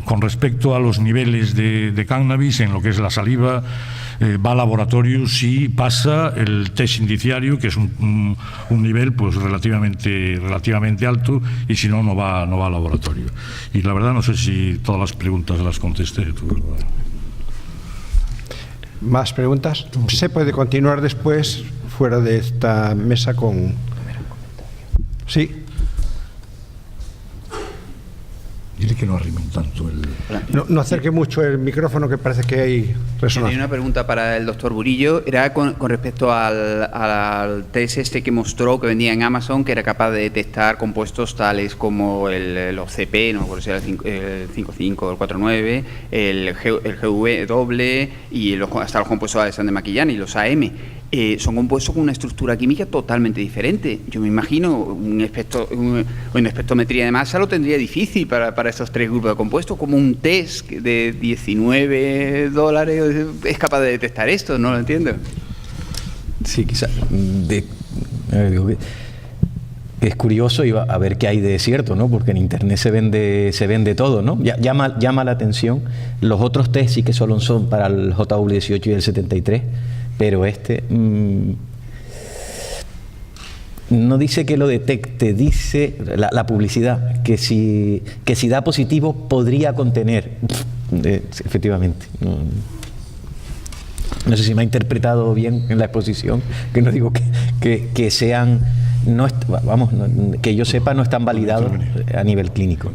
con respecto a los niveles de cannabis en lo que es la saliva, va al laboratorio si pasa el test indiciario, que es un nivel pues relativamente alto, y si no va al laboratorio. Y la verdad no sé si todas las preguntas las contesté. ¿Más preguntas? Se puede continuar después fuera de esta mesa con... Sí. Dile que no arrimen tanto el... No acerque mucho el micrófono, que parece que hay resonancia. Tenía una pregunta para el doctor Burillo. Era con respecto al test este que mostró que vendía en Amazon, que era capaz de detectar compuestos tales como el OCP, no recuerdo si era el 55 o el 49, el GV doble y hasta los compuestos de Maquillán y los AM. Son compuestos con una estructura química totalmente diferente. Yo me imagino una espectrometría de masa lo tendría difícil para estos tres grupos de compuestos, como un test de $19 es capaz de detectar esto, no lo entiendo. Sí, quizás. Es curioso y a ver qué hay de cierto, ¿no? Porque en Internet se vende todo, ¿no? Llama la atención. Los otros test sí que solo son para el JW18 y el 73, pero no dice que lo detecte, dice la publicidad, que si da positivo podría contener. Efectivamente. No sé si me ha interpretado bien en la exposición, que no digo que sean, que yo sepa no están validados a nivel clínico.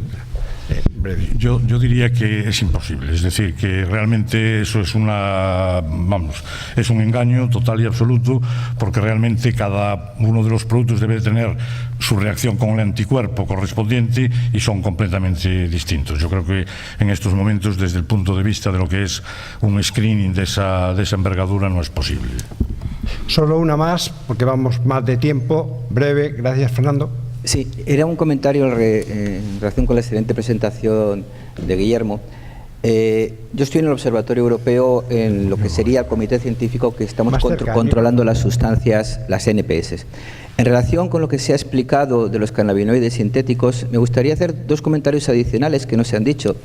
breve. Yo diría que es imposible, es decir, que realmente eso es es un engaño total y absoluto, porque realmente cada uno de los productos debe tener su reacción con el anticuerpo correspondiente y son completamente distintos. Yo creo que en estos momentos, desde el punto de vista de lo que es un screening de esa envergadura, no es posible. Solo una más, porque vamos más de tiempo. Breve, gracias, Fernando. Sí, era un comentario en relación con la excelente presentación de Guillermo. Yo estoy en el Observatorio Europeo, en lo que sería el comité científico que estamos controlando las sustancias, las NPS. En relación con lo que se ha explicado de los cannabinoides sintéticos, me gustaría hacer dos comentarios adicionales que no se han dicho.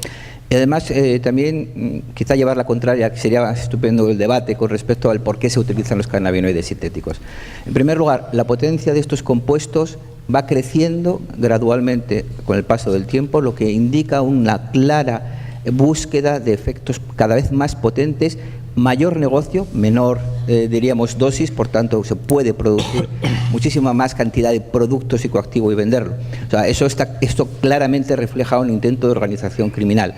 Y además, también quizá llevar la contraria, que sería estupendo el debate con respecto al por qué se utilizan los cannabinoides sintéticos. En primer lugar, la potencia de estos compuestos va creciendo gradualmente con el paso del tiempo, lo que indica una clara búsqueda de efectos cada vez más potentes, mayor negocio, menor, diríamos, dosis, por tanto se puede producir muchísima más cantidad de producto psicoactivo y venderlo. O sea, esto claramente refleja un intento de organización criminal.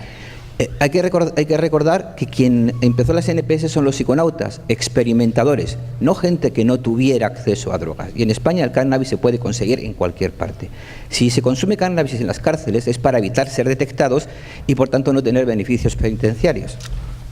Hay que recordar que quien empezó las NPS son los psiconautas, experimentadores, no gente que no tuviera acceso a drogas. Y en España el cannabis se puede conseguir en cualquier parte. Si se consume cannabis en las cárceles es para evitar ser detectados y por tanto no tener beneficios penitenciarios.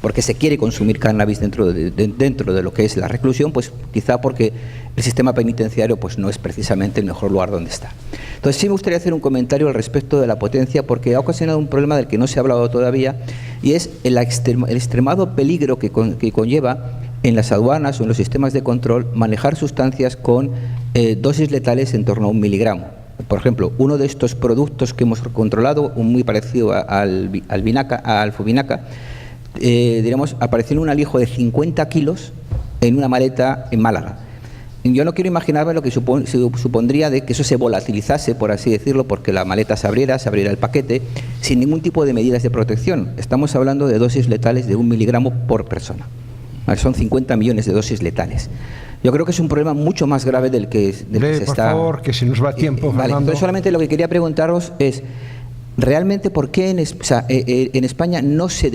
Porque se quiere consumir cannabis dentro de lo que es la reclusión, pues quizá porque el sistema penitenciario pues no es precisamente el mejor lugar donde está. Entonces sí me gustaría hacer un comentario al respecto de la potencia, porque ha ocasionado un problema del que no se ha hablado todavía, y es el extremado peligro que conlleva en las aduanas o en los sistemas de control manejar sustancias con dosis letales en torno a 1 miligramo. Por ejemplo, uno de estos productos que hemos controlado, muy parecido al Fubinaca, diríamos, apareció en un alijo de 50 kilos en una maleta en Málaga. Yo no quiero imaginarme lo que supondría de que eso se volatilizase, por así decirlo, porque la maleta se abriera el paquete, sin ningún tipo de medidas de protección. Estamos hablando de dosis letales de 1 miligramo por persona. Son 50 millones de dosis letales. Yo creo que es un problema mucho más grave del que se está... Por favor, que si nos va tiempo, vale, Fernando. entonces solamente lo que quería preguntaros es... ¿Realmente por qué en España no se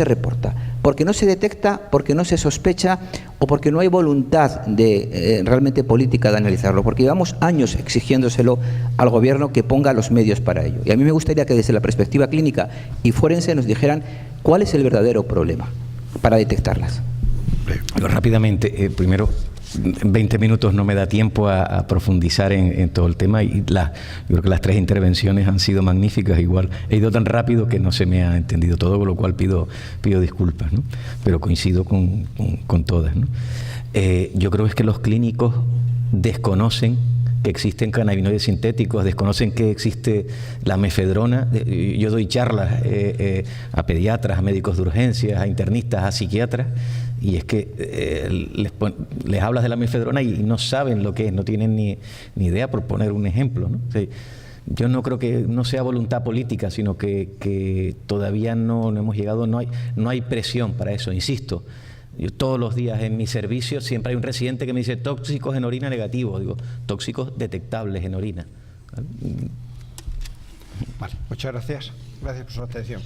reporta? ¿Porque no se detecta, porque no se sospecha o porque no hay voluntad de realmente política de analizarlo? Porque llevamos años exigiéndoselo al gobierno que ponga los medios para ello. Y a mí me gustaría que desde la perspectiva clínica y forense nos dijeran cuál es el verdadero problema para detectarlas. Rápidamente, primero, 20 minutos no me da tiempo a profundizar en todo el tema y yo creo que las 3 intervenciones han sido magníficas. Igual he ido tan rápido que no se me ha entendido todo, con lo cual pido disculpas, ¿no? Pero coincido con todas, ¿no? Yo creo que los clínicos desconocen que existen cannabinoides sintéticos, desconocen que existe la mefedrona. Yo doy charlas a pediatras, a médicos de urgencias, a internistas, a psiquiatras, y es que les hablas de la mefedrona y no saben lo que es, no tienen ni idea, por poner un ejemplo, ¿no? O sea, yo no creo que no sea voluntad política, sino que todavía no hemos llegado, no hay presión para eso, insisto. Yo todos los días en mi servicio siempre hay un residente que me dice tóxicos en orina negativos, digo, tóxicos detectables en orina. Vale, muchas gracias. Gracias por su atención.